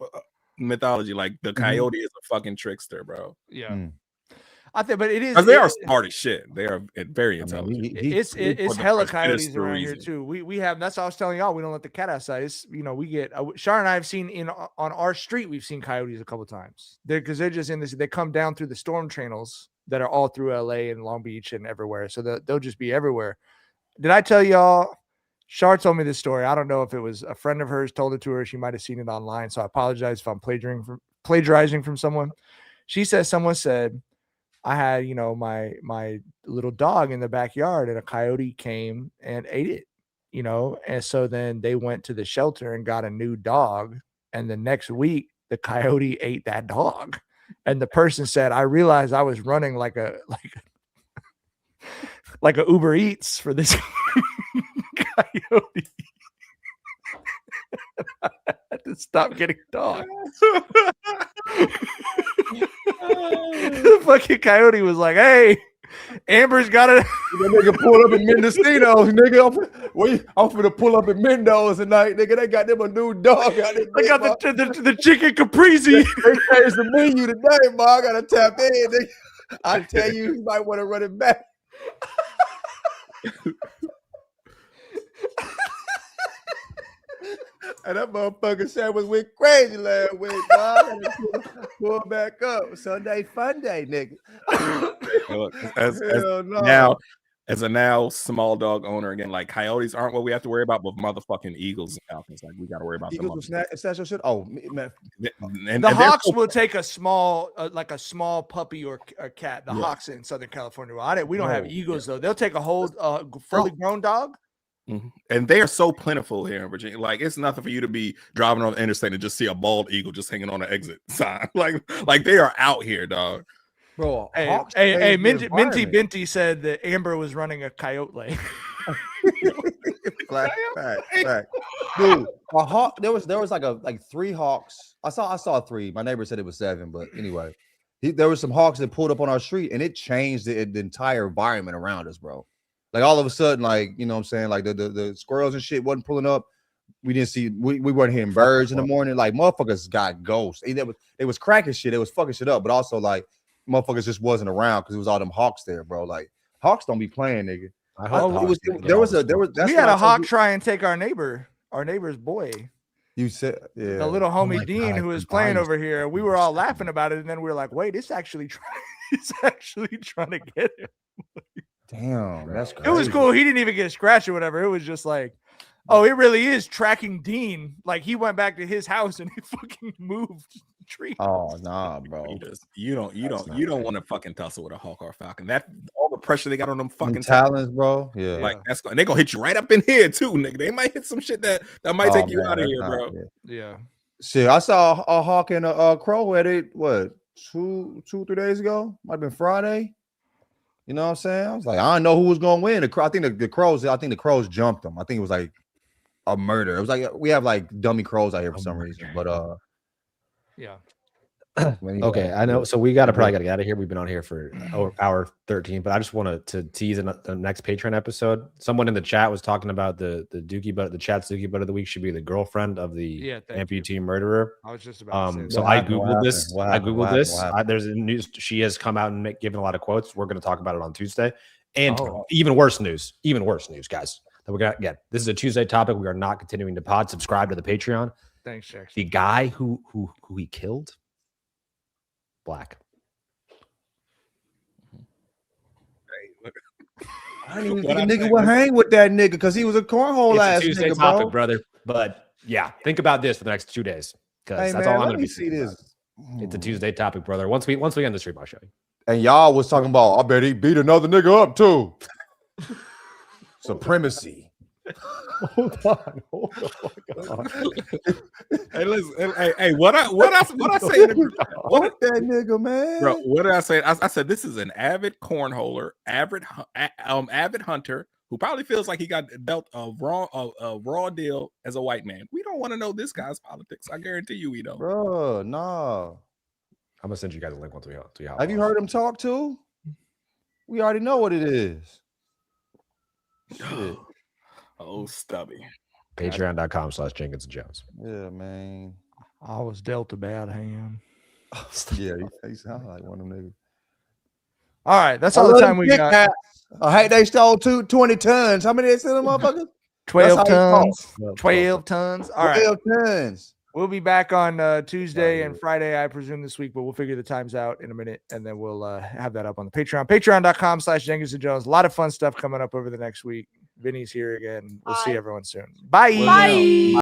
mythology, like the coyote is a fucking trickster, bro. Yeah. I think, but it is because they are smart as shit. They are very intelligent. It's hella coyotes around here too. We have, that's what I was telling y'all. We don't let the cat outside. It's, we get Shar and I have seen on our street. We've seen coyotes a couple of times. They're just in this. They come down through the storm channels that are all through LA and Long Beach and everywhere. So they'll just be everywhere. Did I tell y'all? Shar told me this story. I don't know if it was a friend of hers told it to her. She might have seen it online. So I apologize if I'm plagiarizing from someone. She says someone said, I had, my little dog in the backyard and a coyote came and ate it, and so then they went to the shelter and got a new dog. And the next week, the coyote ate that dog. And the person said, I realized I was running like a Uber Eats for this coyote. I had to stop getting dogs. The fucking coyote was like, "Hey, Amber's got it." That nigga pulled up in Mendocino, nigga. I'm finna pull up in Mendoza tonight, nigga. They got them a new dog. I got the chicken caprese. They changed the menu today, ma. I gotta tap in. Nigga. I tell you might want to run it back. And that motherfucker sandwich went crazy last week, dog. Pull back up. Sunday fun day, nigga. Look, as a now small dog owner again, like coyotes aren't what we have to worry about, but motherfucking eagles and falcons, like we got to worry about eagles them. Snatch your shit. Oh man, and the hawks will take a small, like a small puppy or cat. The hawks in Southern California. We don't have eagles though. They'll take a whole fully grown dog. Mm-hmm. And they are so plentiful here in Virginia. Like it's nothing for you to be driving on the interstate and just see a bald eagle just hanging on the exit sign. Like they are out here, dog. Bro, hey, Minty Binty said that Amber was running a coyote lane. Fact. Dude, a hawk. There was like 3 hawks. I saw 3. My neighbor said it was 7, but anyway, there was some hawks that pulled up on our street, and it changed the entire environment around us, bro. Like all of a sudden, like, you know what I'm saying? Like the squirrels and shit wasn't pulling up. We didn't see, we weren't hearing birds in the morning. Like motherfuckers got ghosts. It was cracking shit. It was fucking shit up. But also like motherfuckers just wasn't around because it was all them hawks there, bro. Like hawks don't be playing, nigga. We had a hawk try and take our neighbor's boy. You said, yeah. The little homie Dean who was playing over here. We were all laughing about it, and then we were like, wait, it's actually trying to get him. Damn, that's crazy. It was cool. He didn't even get scratched or whatever. It was just like, oh, it really is tracking Dean. Like he went back to his house and he fucking moved the tree. Oh nah, bro. You don't want to fucking tussle with a hawk or a falcon. That all the pressure they got on them fucking talons, bro. Yeah, like that's they're gonna hit you right up in here too, nigga. They might hit some shit that might take you out of here, bro. Yeah. Shit, I saw a hawk and a crow at it. What 2-3 days ago? Might have been Friday. You know what I'm saying? I was like, I don't know who was gonna win. I think the crows jumped them. I think it was like a murder. It was like we have like dummy crows out here for some reason. But yeah. Okay, I know. So we probably gotta get out of here. We've been on here for hour 13, but I just wanted to tease the next Patreon episode. Someone in the chat was talking about the Dookie butt. The chat's Dookie butt of the week should be the girlfriend of the amputee murderer. I was just about to say so I googled this. There's a news. She has come out and given a lot of quotes. We're going to talk about it on Tuesday. And even worse news, guys. That we're gonna get. This is a Tuesday topic. We are not continuing to pod. Subscribe to the Patreon. Thanks, Jackson. The guy who he killed. Black. I didn't even think a nigga would hang with that nigga because he was a cornhole ass Tuesday nigga, topic, brother. But yeah, think about this for the next 2 days because that's all I'm gonna be see this. It's a Tuesday topic, brother. Once we end the stream, I'll show you. And y'all was talking about, I bet he beat another nigga up too. Supremacy. Hold on. Hey, listen. Hey, what I say? What that nigga, man? Bro, what did I say? I said this is an avid cornholer, avid hunter, who probably feels like he got dealt a raw deal as a white man. We don't want to know this guy's politics. I guarantee you we don't. Bro, no. I'm gonna send you guys a link once we hop Have you on. heard him talk too? We already know what it is. Shit. Oh, Stubby. Patreon.com/Jenkins and Jones. Yeah, man. I was dealt a bad hand. Yeah, he sounds like one of them niggas. All right, that's all the time we got. I hate they stole 20 tons. How many they sell them motherfuckers? 12 tons. Talk. 12 tons. All right. 12 tons. We'll be back on Tuesday and Friday, I presume, this week, but we'll figure the times out in a minute, and then we'll have that up on the Patreon. Patreon.com/Jenkins and Jones. A lot of fun stuff coming up over the next week. Vinny's here again. We'll see everyone soon. Bye. Bye.